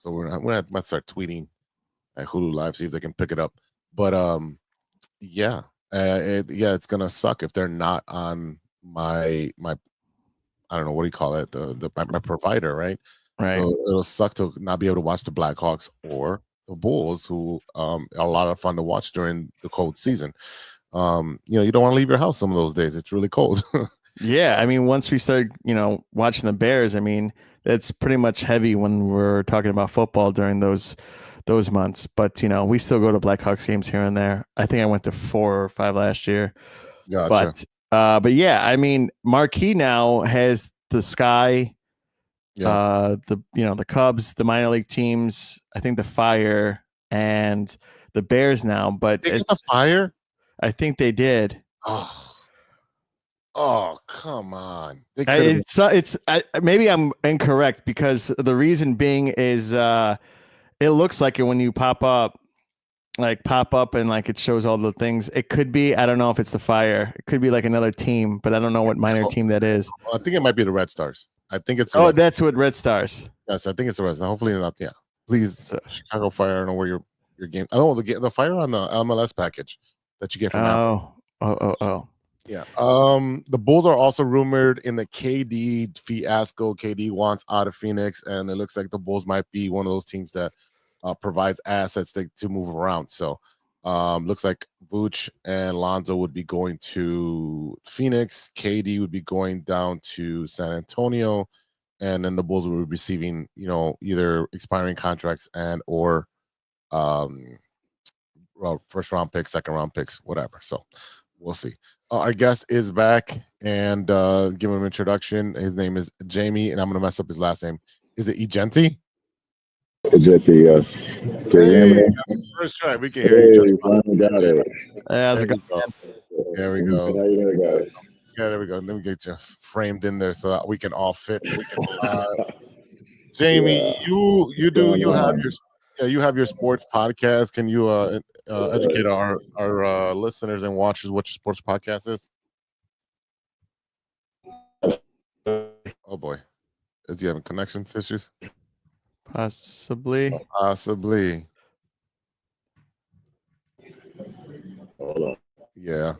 So we're gonna have to start tweeting at Hulu Live, see if they can pick it up. But yeah, it's gonna suck if they're not on my I don't know, what do you call it, my provider, right? Right. So it'll suck to not be able to watch the Blackhawks or the Bulls, who are a lot of fun to watch during the cold season. You don't want to leave your house some of those days. It's really cold. Yeah, I mean, once we start, watching the Bears, I mean, that's pretty much heavy when we're talking about football during those months. But we still go to Blackhawks games here and there. I think I went to 4 or 5 last year. Gotcha. But yeah, I mean, Marquee now has the Sky, the Cubs, the minor league teams. I think the Fire and the Bears now. But it's the Fire. I think they did. Oh, come on! Maybe I'm incorrect, because the reason being is it looks like it when you pop up and like it shows all the things. It could be, I don't know if it's the Fire. It could be like another team, but I don't know what minor team that is. I think it might be the Red Stars. I think it's. That's what Red Stars. Yes, I think it's the Red Stars. Hopefully not. Yeah, please, Chicago Fire. I don't know where your game. I don't know the Fire on the MLS package that you get from. Oh. Yeah. The Bulls are also rumored in the KD fiasco. KD wants out of Phoenix, and it looks like the Bulls might be one of those teams that provides assets to move around. So looks like Vooch and Lonzo would be going to Phoenix. KD would be going down to San Antonio, and then the Bulls will be receiving, either expiring contracts or first round picks, second round picks, whatever. So we'll see. Our guest is back, and give him an introduction. His name is Jamie, and I'm going to mess up his last name. Is it Egenti? Egenti, yes. Can you hear me? First try. We can hear you just fine. Got it. How's it going? There we go. How you doing, guys? Yeah, there we go. Let me get you framed in there so that we can all fit. Jamie, you have your sports podcast. Can you educate our listeners and watchers what your sports podcast is? Oh boy, is he having connection issues? Possibly. Hold on. Yeah.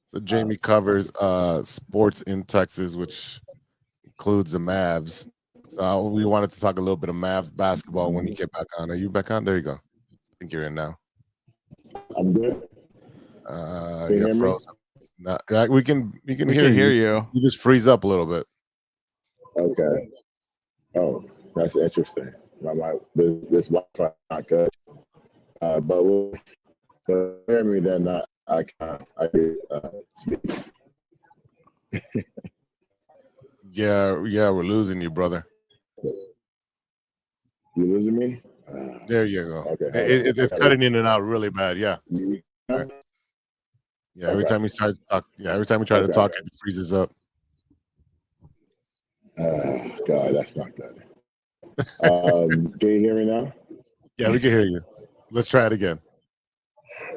So Jamie covers sports in Texas, which includes the Mavs. So we wanted to talk a little bit of Mavs basketball when you get back on. Are you back on? There you go. I think you're in now. I'm good. You're frozen. No, we can hear you. You just freeze up a little bit. Okay. Oh, that's interesting. This Wi-Fi not good. But hear me then. I can speak. Yeah, we're losing you, brother. You losing me? There you go. Okay. It's cutting in and out really bad. Yeah. Right. Yeah. Every time we try to talk, to talk, it freezes up. God, that's not good. Can you hear me now? Yeah, we can hear you. Let's try it again.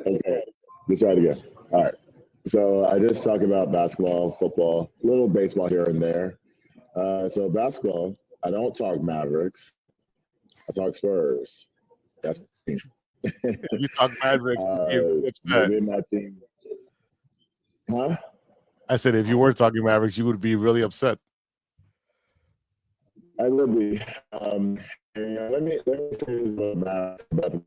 Okay, let's try it again. All right. So I just talk about basketball, football, a little baseball here and there. So basketball, I don't talk Mavericks. I talk Spurs. That's you talk Mavericks. Maybe my team. Huh? I said if you were talking Mavericks, you would be really upset. I would be. Let me say this about Mavericks.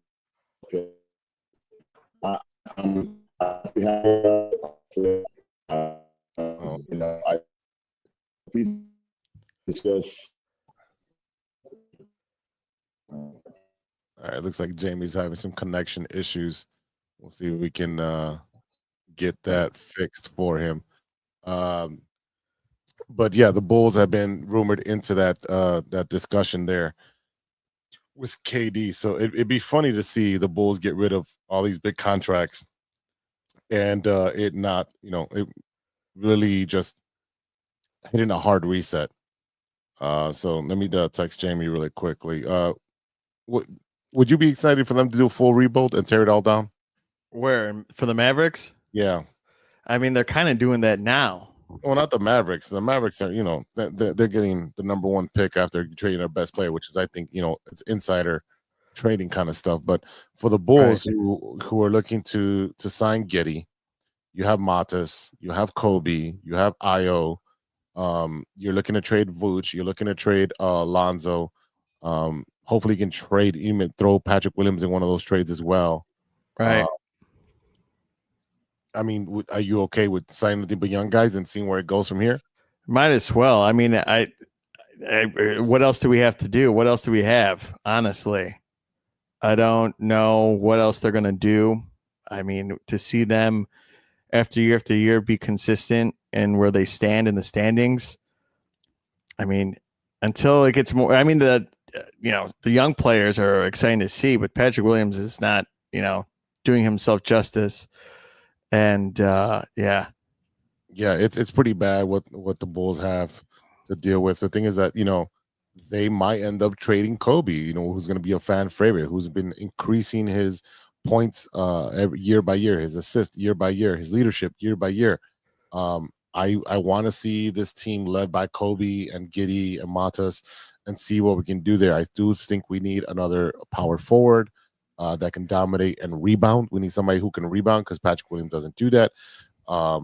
It's just. All right, looks like Jamie's having some connection issues. We'll see if we can get that fixed for him. But yeah, the Bulls have been rumored into that discussion there with KD. So it'd be funny to see the Bulls get rid of all these big contracts and it not, it really just hitting a hard reset. So let me text Jamie really quickly. Would you be excited for them to do a full rebuild and tear it all down? Where? For the Mavericks? Yeah. I mean, they're kind of doing that now. Well, not the Mavericks. The Mavericks are, they're getting the number one pick after trading their best player, which is, I think, it's insider trading kind of stuff. But for the Bulls, who are looking to sign Giddey, you have Matas, you have Kobe, you have Io. You're looking to trade Vooch. You're looking to trade Lonzo. Hopefully, you can trade, even throw Patrick Williams in one of those trades as well. Right. I mean, are you okay with signing the young guys and seeing where it goes from here? Might as well. I mean, I what else do we have to do? What else do we have? Honestly, I don't know what else they're going to do. I mean, to see them after year be consistent and where they stand in the standings. I mean, until it gets more, I mean, the young players are exciting to see, but Patrick Williams is not, doing himself justice. And it's pretty bad what the Bulls have to deal with. The thing is that they might end up trading Kobe, who's going to be a fan favorite, who's been increasing his points every year by year, his assists year by year, his leadership year by year. I want to see this team led by Kobe and Giddey and Matas and see what we can do there. I do think we need another power forward that can dominate and rebound. We need somebody who can rebound because Patrick Williams doesn't do that. But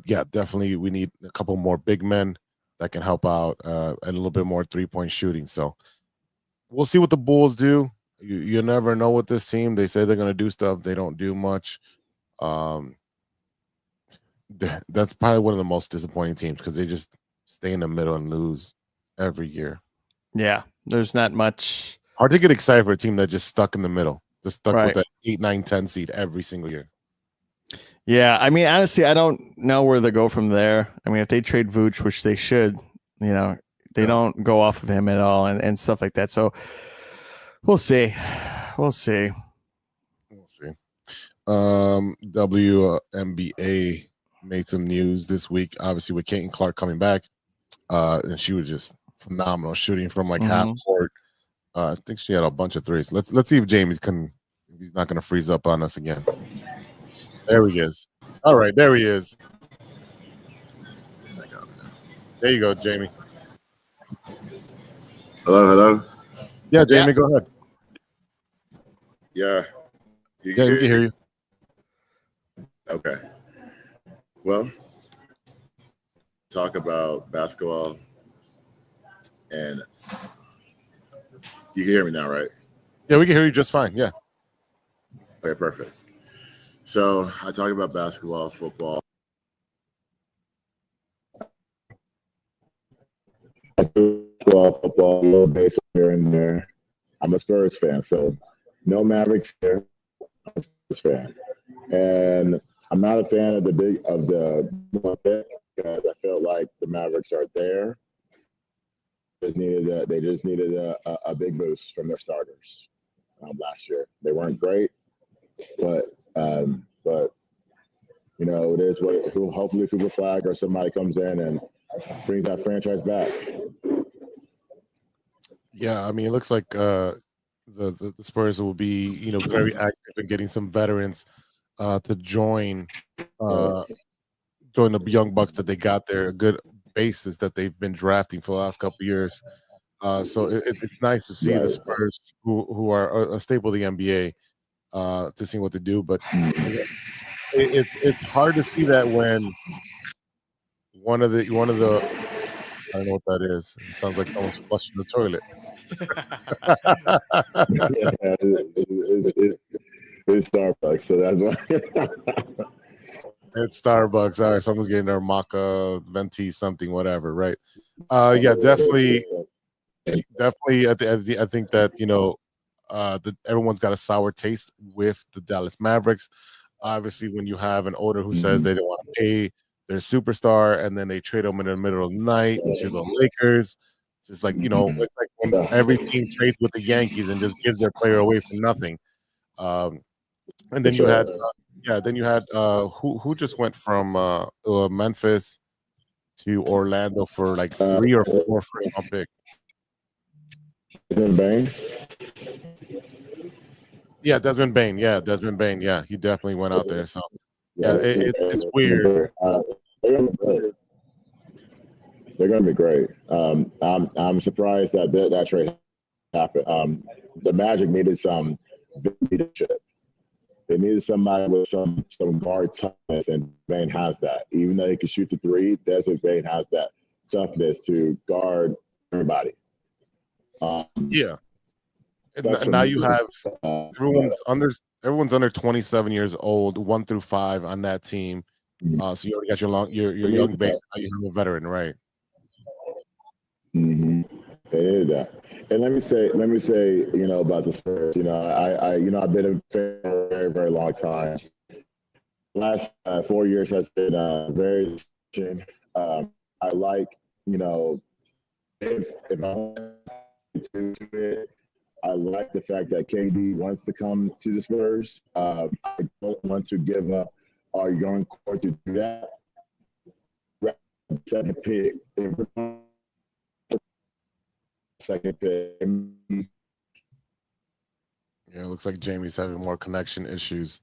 yeah, definitely we need a couple more big men that can help out and a little bit more three-point shooting. So we'll see what the Bulls do. You never know with this team. They say they're going to do stuff. They don't do much. That's probably one of the most disappointing teams because they just stay in the middle and lose every year. Yeah, there's not much. Hard to get excited for a team that just stuck in the middle, just stuck Right. with that 8, 9, 10 seed every single year. Yeah, I mean, honestly, I don't know where they go from there. I mean, if they trade Vooch, which they should, they don't go off of him at all and stuff like that. So we'll see. We'll see. WNBA made some news this week, obviously with Caitlin Clark coming back. And she was just phenomenal shooting from half court. I think she had a bunch of threes. Let's see if if he's not going to freeze up on us again. There he is. All right, there he is. There you go, Jamie. Hello. Yeah, Jamie, go ahead. Yeah. We can hear you. Okay. Well, talk about basketball, and you can hear me now, right? Yeah, we can hear you just fine. Yeah. Okay, perfect. So I talk about basketball, football. Football, a little baseball here and there. I'm a Spurs fan, so no Mavericks here. I'm a Spurs fan, and I'm not a fan of the pick because I felt like the Mavericks are there. They just needed a big boost from their starters last year. They weren't great, but it is what. Hopefully, Cooper Flag or somebody comes in and brings that franchise back. Yeah, I mean, it looks like the Spurs will be, very active in getting some veterans to join the young bucks that they got there. A good basis that they've been drafting for the last couple of years. So it's nice to see the Spurs, who are a staple of the NBA, to see what they do. But it's hard to see that when one of the I don't know what that is. It sounds like someone's flushing the toilet. It's Starbucks, so that's why. It's Starbucks. All right, someone's getting their maca, venti, something, whatever, right? Yeah, definitely. I think that everyone's got a sour taste with the Dallas Mavericks. Obviously, when you have an owner who says they don't want to pay their superstar, and then they trade them in the middle of the night to the Lakers. It's just like, it's like when every team trades with the Yankees and just gives their player away for nothing. And then you had, who just went from Memphis to Orlando for like 3 or 4 first-round picks. Desmond Bain? Yeah, Desmond Bain. Yeah, he definitely went out there. So yeah, it's weird. They They're going to be great. I'm surprised that trade happened. The Magic needed some leadership. They needed somebody with some guard toughness, and Bane has that. Even though he can shoot the three, Desmond Bane has that toughness to guard everybody. Yeah. And now you have everyone's under 27 years old, 1 through 5 on that team. So you already got your young base. Now you have a veteran, right? Mm-hmm. They needed that. And let me say, about the Spurs. I've been a fan for a very, very long time. Last 4 years has been very interesting. I like, if I want to it, I like the fact that KD wants to come to the Spurs. I don't want to give up our young core to do that. Second pick, second pick. Yeah, it looks like Jamie's having more connection issues.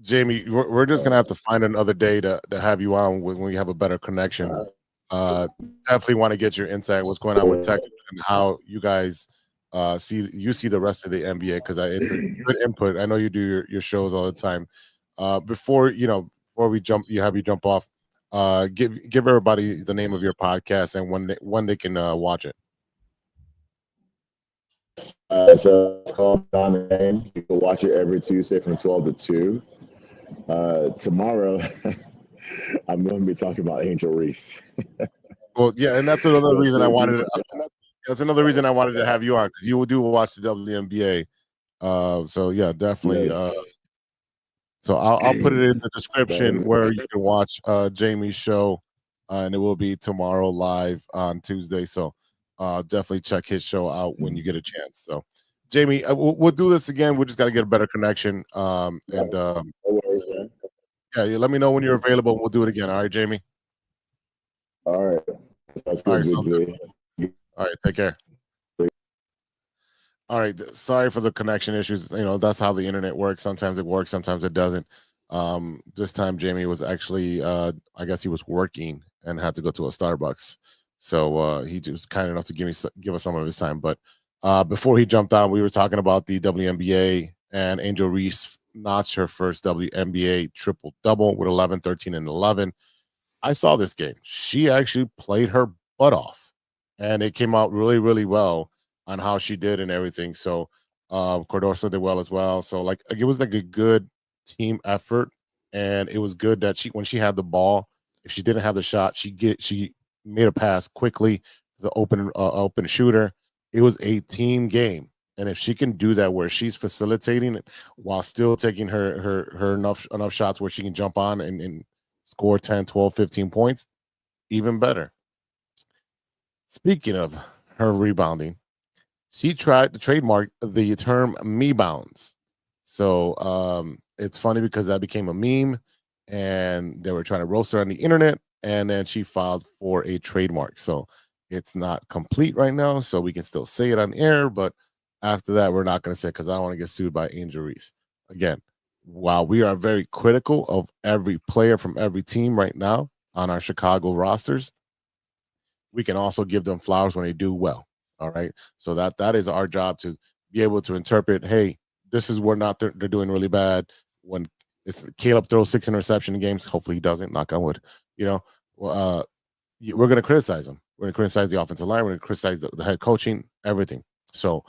Jamie, we're just gonna have to find another day to have you on when we have a better connection. Definitely want to get your insight what's going on with Texas and how you guys see the rest of the NBA, because it's a good input. I know you do your shows all the time. Before we jump off, give everybody the name of your podcast and when they can watch it. So it's called Donovan Trades. You can watch it every Tuesday from 12 to 2. Tomorrow, I'm going to be talking about Angel Reese. Well, yeah, and that's another reason I wanted to. That's another reason I wanted to have you on, because you do watch the WNBA. So yeah, definitely. So I'll put it in the description where you can watch Jamie's show, and it will be tomorrow live on Tuesday. So definitely check his show out when you get a chance. So Jamie, we'll do this again. We just got to get a better connection. Yeah, let me know when you're available. We'll do it again. All right, Jamie. All right. That's All right, sounds good. All right, take care. All right, sorry for the connection issues. That's how the internet works. Sometimes it works, sometimes it doesn't. This time Jamie was actually, I guess he was working and had to go to a Starbucks. So he was kind enough to give us some of his time. But before he jumped on, we were talking about the WNBA, and Angel Reese notched her first WNBA triple-double with 11, 13, and 11. I saw this game. She actually played her butt off, and it came out really, really well on how she did and everything. So Cordosa did well as well. So it was like a good team effort, and it was good that when she had the ball, if she didn't have the shot, she made a pass quickly, the open shooter. It was a team game, and if she can do that where she's facilitating it while still taking her enough shots where she can jump on and score 10, 12, 15 points, even better. Speaking of her rebounding, she tried to trademark the term Mebounds. So it's funny because that became a meme, and they were trying to roast her on the internet, and then she filed for a trademark. So it's not complete right now, so we can still say it on air, but after that, we're not going to say it because I don't want to get sued by Angel Reese. Again, while we are very critical of every player from every team right now on our Chicago rosters, we can also give them flowers when they do well. All right. So that is our job, to be able to interpret, hey, this is where they're doing really bad. When Caleb throws 6 interception games, hopefully he doesn't, knock on wood, we're going to criticize him. We're going to criticize the offensive line. We're going to criticize the head coaching, everything. So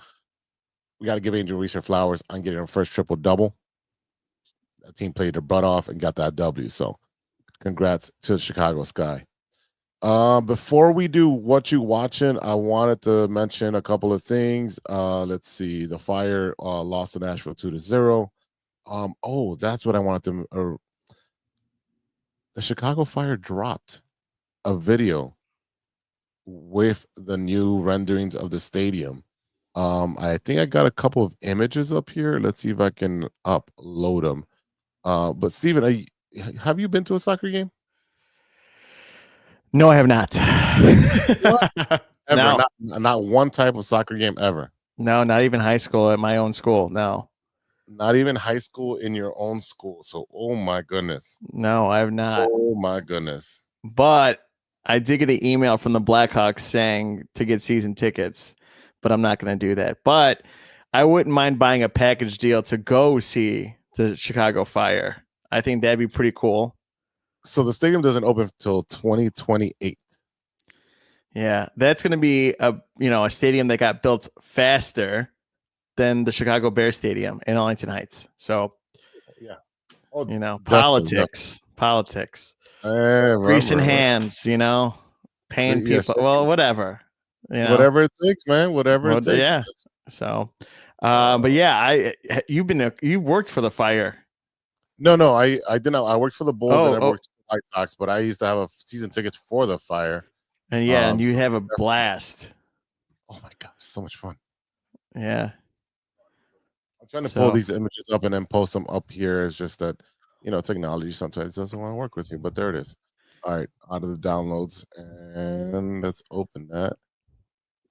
we got to give Angel Reese her flowers on getting her first triple-double. That team played their butt off and got that W. So congrats to the Chicago Sky. Before we do what you watching, I wanted to mention a couple of things. Let's see. The Fire lost to Nashville 2-0. That's what I wanted to. The Chicago Fire dropped a video with the new renderings of the stadium. I think I got a couple of images up here. Let's see if I can upload them. But Steven, have you been to a soccer game? No, I have not. Ever? No. Not one type of soccer game ever. No, not even high school at my own school. No. Not even high school in your own school. So, oh my goodness. No, I have not. Oh my goodness. But I did get an email from the Blackhawks saying to get season tickets, but I'm not going to do that. But I wouldn't mind buying a package deal to go see the Chicago Fire. I think that'd be pretty cool. So the stadium doesn't open until 2028. Yeah, that's going to be a stadium that got built faster than the Chicago Bears Stadium in Arlington Heights. So, yeah, politics. Greasing hands, paying people. Yes, well, whatever. Whatever it takes, man. Whatever it takes. Yeah. So, but yeah, you've worked for the Fire. No, I did not. I worked for the Bulls and I worked for the White Sox, but I used to have a season ticket for the Fire. And and you have a blast. Oh my God, so much fun. Yeah. I'm trying to pull these images up and then post them up here. It's just that, technology sometimes doesn't want to work with you, but there it is. All right, out of the downloads, and let's open that.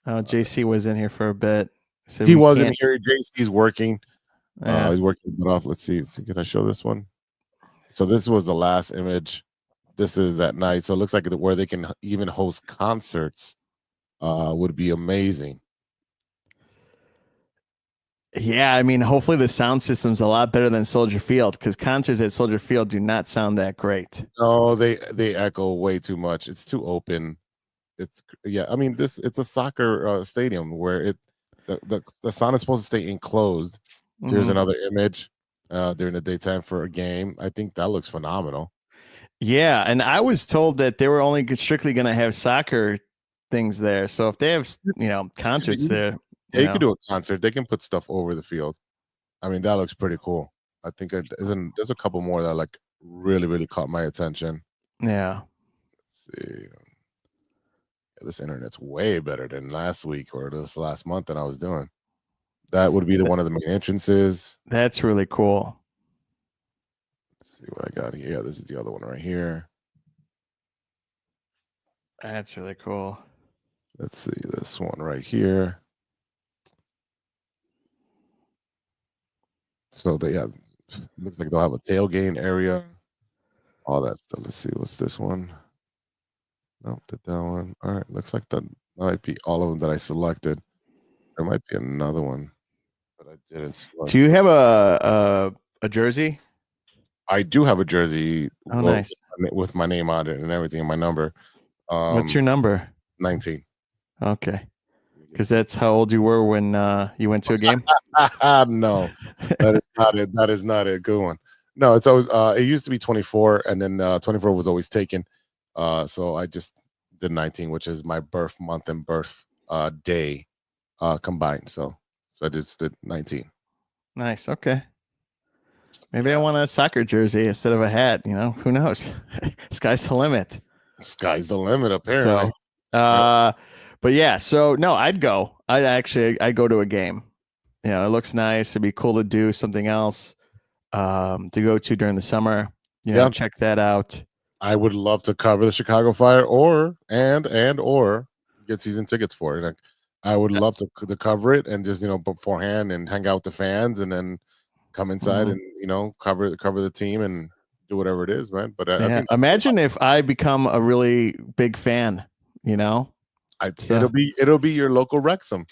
Oh, JC was in here for a bit. So he wasn't here. JC's working. Yeah. He's working it off. Let's see. Can I show this one? So this was the last image. This is at night. So it looks like where they can even host concerts would be amazing. Yeah, I mean, hopefully the sound system's a lot better than Soldier Field, because concerts at Soldier Field do not sound that great. No, they echo way too much. It's too open. I mean, it's a soccer stadium where the sound is supposed to stay enclosed. Here's another image during the daytime for a game. I think that looks phenomenal. Yeah, and I was told that they were only strictly going to have soccer things there. So if they have, concerts there, you could do a concert. They can put stuff over the field. I mean, that looks pretty cool. I think there's a couple more that like really, really caught my attention. Yeah. Let's see. This internet's way better than last week or this last month that I was doing. That would be one of the main entrances. That's really cool. Let's see what I got here. Yeah, this is the other one right here. That's really cool. Let's see this one right here. So looks like they'll have a tailgate area. All that stuff. Let's see, what's this one? Nope, that one. All right, looks like that might be all of them that I selected. There might be another one that I didn't select. Do you have a jersey? I do have a jersey. Oh, nice. With my name on it and everything and my number. What's your number? 19. Okay. Because that's how old you were when you went to a game? No, that is not it. That is not a good one. No, it's always it used to be 24, and then 24 was always taken. So I just did 19, which is my birth month and birth day combined. So I just did 19. Nice. Okay. Maybe I want a soccer jersey instead of a hat. Who knows? Sky's the limit. Sky's the limit, apparently. So, but yeah, so no, I'd go. I'd go to a game. It looks nice. It'd be cool to do something else to go to during the summer. Check that out. I would love to cover the Chicago Fire or get season tickets for it. I would love to cover it and just beforehand and hang out with the fans and then come inside and cover the team and do whatever it is, man. But I think imagine if I become a really big fan. It'll be your local Wrexham.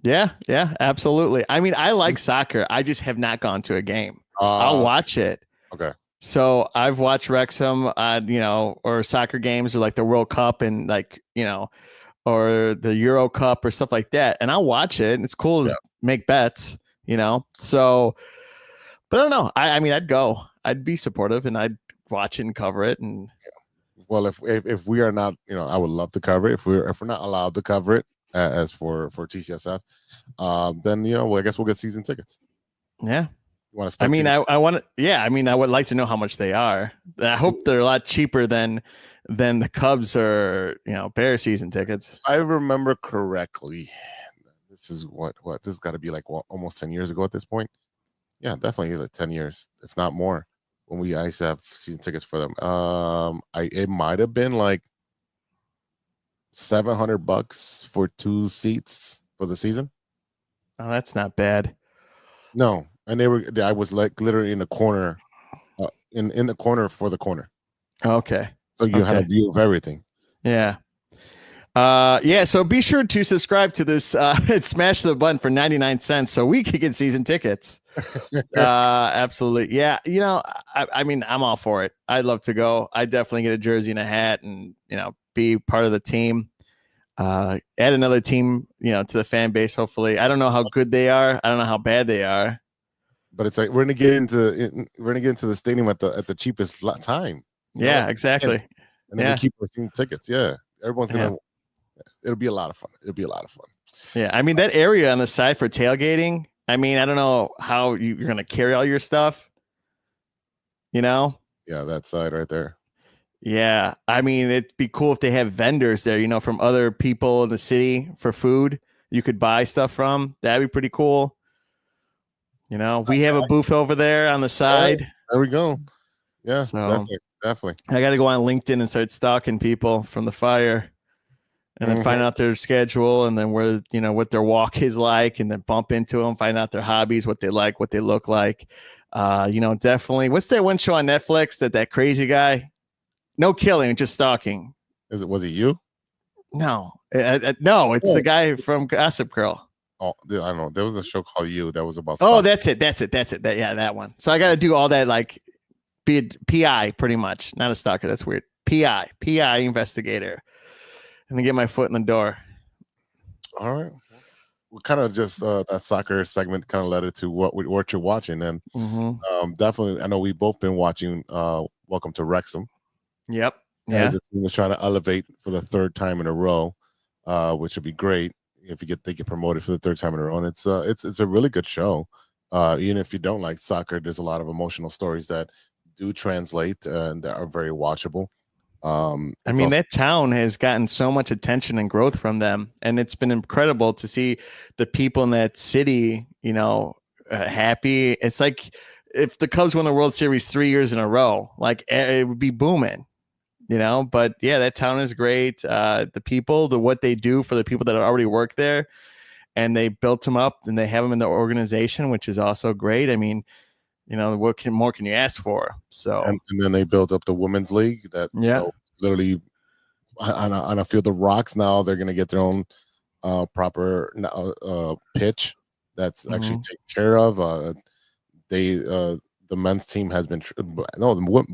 Yeah, absolutely. I mean, I like soccer. I just have not gone to a game. I'll watch it. Okay. So I've watched Wrexham, or soccer games or like the World Cup and or the Euro Cup or stuff like that. And I'll watch it. And it's cool to make bets, So, but I don't know. I mean, I'd go. I'd be supportive and I'd watch it and cover it. And well, if we are not, I would love to cover it. If we're not allowed to cover it as for TCSF, then I guess we'll get season tickets. Yeah. I mean, I want to. Yeah, I mean, I would like to know how much they are. I hope they're a lot cheaper than the Cubs or Bears season tickets. If I remember correctly, this is what this has got to be like almost 10 years ago at this point. Yeah, definitely is like 10 years, if not more. When I used to have season tickets for them, it might have been like $700 for 2 seats for the season. Oh, that's not bad. No, And I was like literally in the corner, in the corner for the corner. Okay. So you had a view of everything. Yeah. Yeah. So be sure to subscribe to this. Smash the button for 99 cents so we could get season tickets. Absolutely. Yeah. You know, I mean, I'm all for it. I'd love to go. I'd definitely get a jersey and a hat and, you know, be part of the team. Add another team, you know, to the fan base. Hopefully, I don't know how good they are. I don't know how bad they are. But it's like we're gonna get into the stadium at the cheapest time. Yeah, exactly. And then we keep seeing tickets. Yeah, everyone's gonna. Yeah. It'll be a lot of fun. It'll be a lot of fun. Yeah, I mean that area on the side for tailgating. I mean, I don't know how you're gonna carry all your stuff. You know. Yeah, that side right there. Yeah, I mean, it'd be cool if they have vendors there, you know, from other people in the city for food you could buy stuff from. That'd be pretty cool. You know, we have a booth over there on the side. Yeah, there we go. Yeah, so, definitely. I got to go on LinkedIn and start stalking people from the fire and then find out their schedule and then where, you know, what their walk is like and then bump into them, find out their hobbies, what they like, what they look like. You know, definitely. What's that one show on Netflix that crazy guy? No killing, just stalking. Was it you? No, no, it's the guy from Gossip Girl. Oh, I don't know. There was a show called You that was about. Oh, that's it. That one. So I got to do all that, like, be a PI pretty much, not a stalker. That's weird. PI investigator, and then get my foot in the door. All right. We kind of just that soccer segment kind of led it to what you're watching, and definitely, I know we've both been watching. Welcome to Wrexham. Yep. Yeah. As the team is trying to elevate for the third time in a row, which would be great if they get promoted for the third time in a row. And it's a really good show. Even if you don't like soccer, there's a lot of emotional stories that do translate and that are very watchable. I mean, that town has gotten so much attention and growth from them, and it's been incredible to see the people in that city, you know, happy. It's like if the Cubs won the World Series 3 years in a row, like it would be booming. You know, but yeah, that town is great. The people, what they do for the people that already work there, and they built them up and they have them in the organization, which is also great. I mean, you know, what more can you ask for? So, and then they built up the women's league that, you know, literally on a field of rocks. Now they're going to get their own proper pitch that's actually taken care of. The men's team has been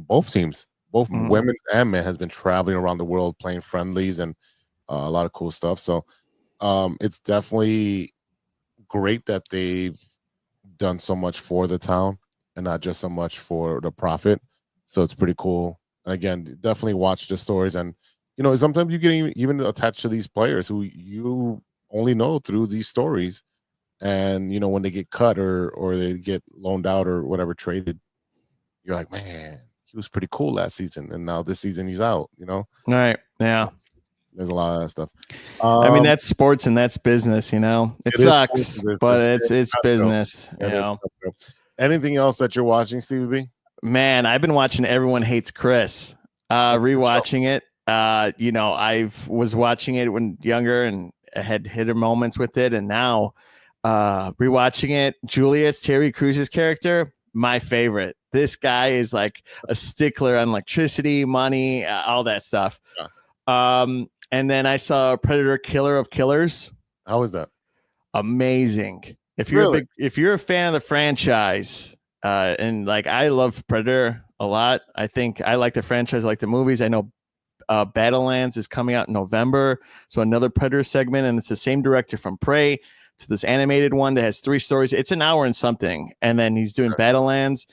both teams. Both women and men has been traveling around the world playing friendlies and a lot of cool stuff. So it's definitely great that they've done so much for the town and not just so much for the profit. So it's pretty cool. And again, definitely watch the stories. And, you know, sometimes you get even attached to these players who you only know through these stories. And, you know, when they get cut or they get loaned out or whatever, traded, you're like, man, he was pretty cool last season, and now this season he's out, you know? Right. Yeah. There's a lot of that stuff. I mean, that's sports and that's business, you know? It sucks, but it's business. You know? Anything else that you're watching, Stevie B? Man, I've been watching Everyone Hates Chris, rewatching it. You know, I was watching it when younger and I had hitter moments with it, and now rewatching it, Julius, Terry Cruz's character, my favorite. This guy is like a stickler on electricity, money, all that stuff. Yeah. And then I saw Predator Killer of Killers. How was that? Amazing. If you're a fan of the franchise, and like I love Predator a lot. I think I like the franchise, I like the movies. I know Battlelands is coming out in November, so another Predator segment, and it's the same director from Prey to this animated one that has 3 stories. It's an hour and something, and then he's doing Battlelands.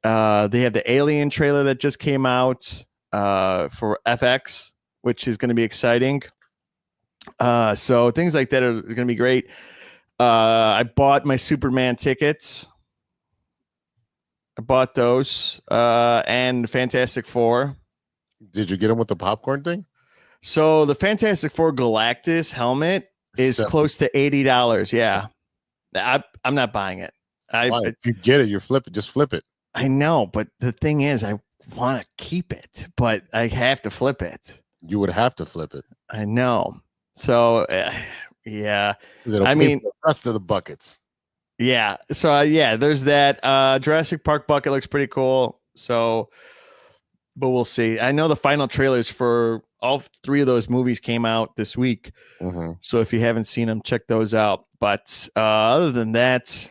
They have the Alien trailer that just came out for FX, which is going to be exciting. So things like that are going to be great. I bought my Superman tickets. I bought those and Fantastic Four. Did you get them with the popcorn thing? So the Fantastic Four Galactus helmet is close to $80. Yeah. I'm not buying it. If you get it, just flip it. I know, but the thing is, I want to keep it, but I have to flip it. You would have to flip it. I know. So, yeah. I mean, the rest of the buckets. Yeah. So yeah, there's that. Jurassic Park bucket looks pretty cool. So, but we'll see. I know the final trailers for all three of those movies came out this week. Mm-hmm. So if you haven't seen them, check those out. But other than that,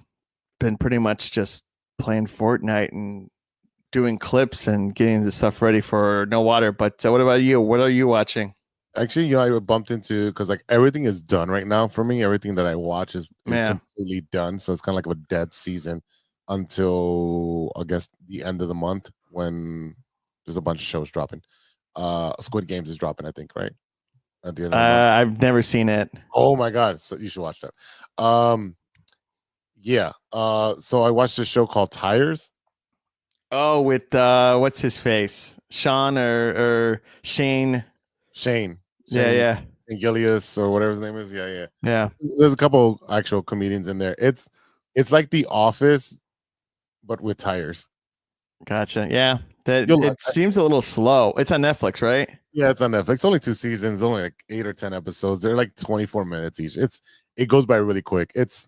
been pretty much just playing Fortnite and doing clips and getting the stuff ready for No Water. But what about you? What are you watching? Actually, I bumped into because like everything is done right now for me. Everything that I watch is Yeah. completely done. So it's kind of like a dead season until I guess the end of the month when there's a bunch of shows dropping. Squid Games is dropping, I think, right? At the end of the month. I've never seen it. Oh my god! So you should watch that. Yeah. So I watched this show called Tires. Oh, with what's his face? Sean or Shane? Shane. Yeah. Gillius or whatever his name is. Yeah. Yeah. There's a couple actual comedians in there. It's like The Office, but with tires. Gotcha. Yeah. That You'll it like that. seems a little slow. It's on Netflix, right? Yeah, it's on Netflix. Only 2 seasons, only like 8 or 10 episodes. They're like 24 minutes each. It goes by really quick. It's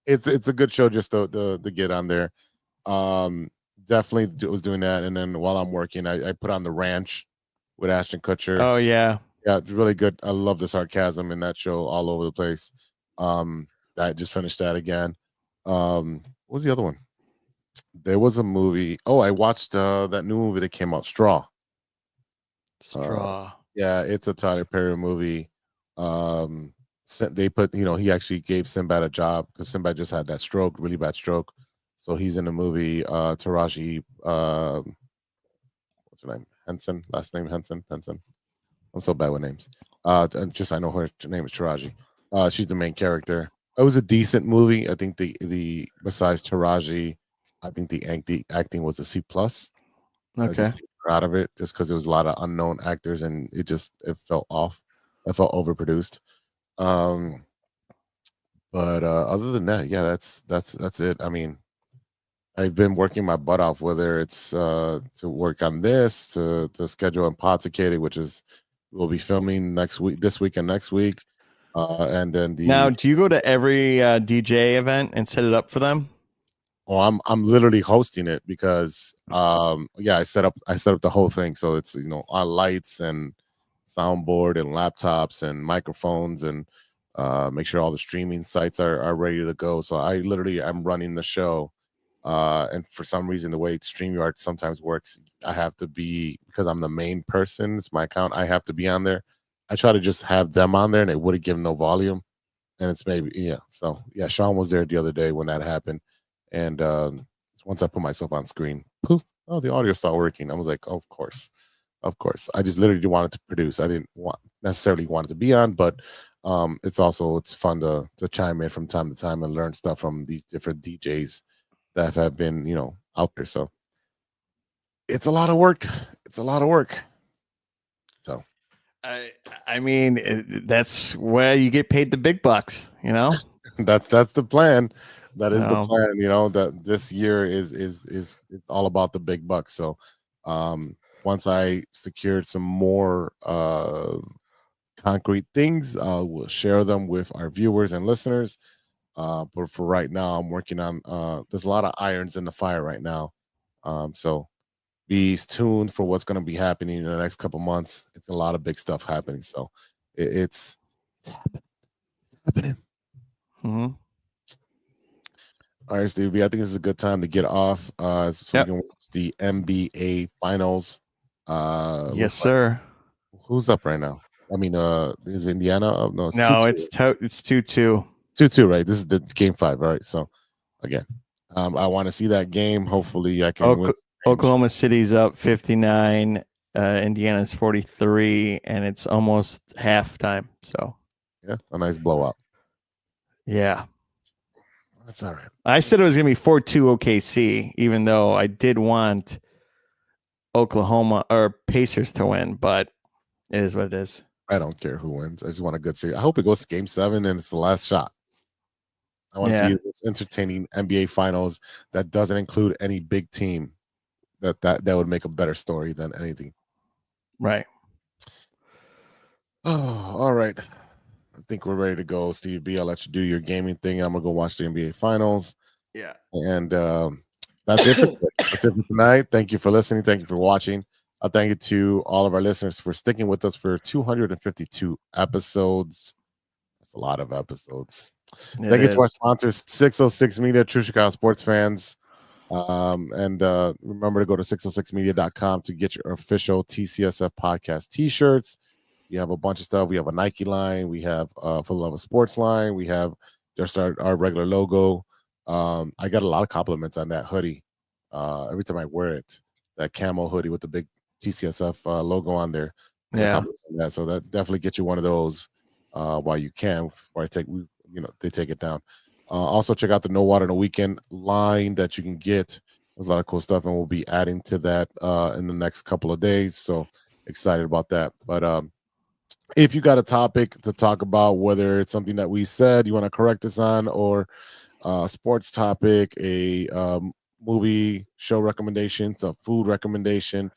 a good show just to get on there. Definitely was doing that. And then while I'm working, I put on The Ranch with Ashton Kutcher. Oh yeah. Yeah, it's really good. I love the sarcasm in that show all over the place. I just finished that again. What was the other one? There was a movie. Oh, I watched that new movie that came out, Straw. Straw. Yeah, it's a Tyler Perry movie. They put, he actually gave Sinbad a job because Sinbad just had that stroke, really bad stroke. So he's in the movie. Taraji, what's her name? Henson, last name Henson. I'm so bad with names. And just I know her name is Taraji. She's the main character. It was a decent movie. I think the besides Taraji, I think the acting was a C plus. Okay. Just out of it, just because there was a lot of unknown actors, and it felt off. It felt overproduced. But other than that, yeah, that's it. I mean, I've been working my butt off, whether it's to work on this, to schedule Impossicated, which is we'll be filming this week and next week. And then Now, do you go to every DJ event and set it up for them? Oh, I'm literally hosting it because I set up the whole thing. So it's on lights and soundboard and laptops and microphones and make sure all the streaming sites are ready to go. So I'm running the show. And for some reason the way StreamYard sometimes works, I have to be, because I'm the main person, it's my account, I have to be on there. I try to just have them on there and it would have given no volume. And it's so Sean was there the other day when that happened. And once I put myself on screen, poof, oh, the audio stopped working. I was like, oh, of course. I just literally wanted to produce. I didn't necessarily want it to be on, but it's fun to chime in from time to time and learn stuff from these different DJs that have been, out there. So it's a lot of work. So I mean, that's where you get paid the big bucks, that's the plan. That is the plan, that this year is all about the big bucks. So once I secured some more concrete things, we'll share them with our viewers and listeners. But for right now, I'm working on there's a lot of irons in the fire right now. So be tuned for what's going to be happening in the next couple months. It's a lot of big stuff happening. So it's happening. Mm-hmm. All right, Steve B, I think this is a good time to get off so we can watch the NBA Finals. Yes, sir. Who's up right now? I mean, is Indiana up? No, it's 2-2. 2-2, right? This is the game 5, all right? So, again, I want to see that game. Hopefully, I can win. Oklahoma City's up 59. Indiana's 43, and it's almost halftime. So, yeah, a nice blowout. Yeah. That's all right. I said it was going to be 4-2 OKC, even though I did want Oklahoma or Pacers to win, but it is what it is. I don't care who wins. I just want a good series. I hope it goes to game 7 and it's the last shot. I want it to be this entertaining NBA Finals that doesn't include any big team. That would make a better story than anything. Right. Oh, all right. I think we're ready to go, Steve B. I'll let you do your gaming thing. I'm gonna go watch the NBA Finals. Yeah. And that's it. That's it for tonight. Thank you for listening. Thank you for watching. Thank you to all of our listeners for sticking with us for 252 episodes. That's a lot of episodes. Thank you to our sponsors, 606 Media, True Chicago Sports Fans. And remember to go to 606media.com to get your official TCSF podcast t-shirts. We have a bunch of stuff. We have a Nike line. We have For the Love of Sports line. We have just our regular logo. I got a lot of compliments on that hoodie. Every time I wear it, that camo hoodie with the big TCSF logo on there. Yeah. That. So that definitely get you one of those while you can. Before they take it down. Also check out the No Water in a Weekend line that you can get. There's a lot of cool stuff, and we'll be adding to that in the next couple of days. So excited about that. But if you got a topic to talk about, whether it's something that we said you want to correct us on, or a sports topic, a movie show recommendation, a food recommendation,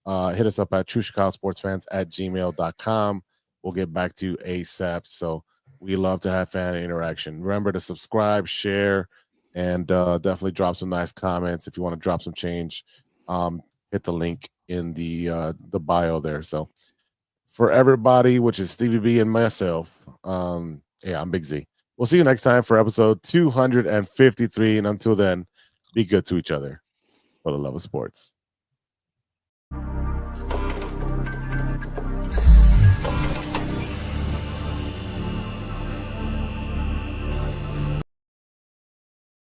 hit us up at truechicagosportsfans@gmail.com. We'll get back to you ASAP. So we love to have fan interaction. Remember to subscribe, share, and definitely drop some nice comments. If you want to drop some change, hit the link in the bio there. So for everybody, which is Stevie B and myself, I'm Big Z. We'll see you next time for episode 253. And until then, be good to each other for the love of sports.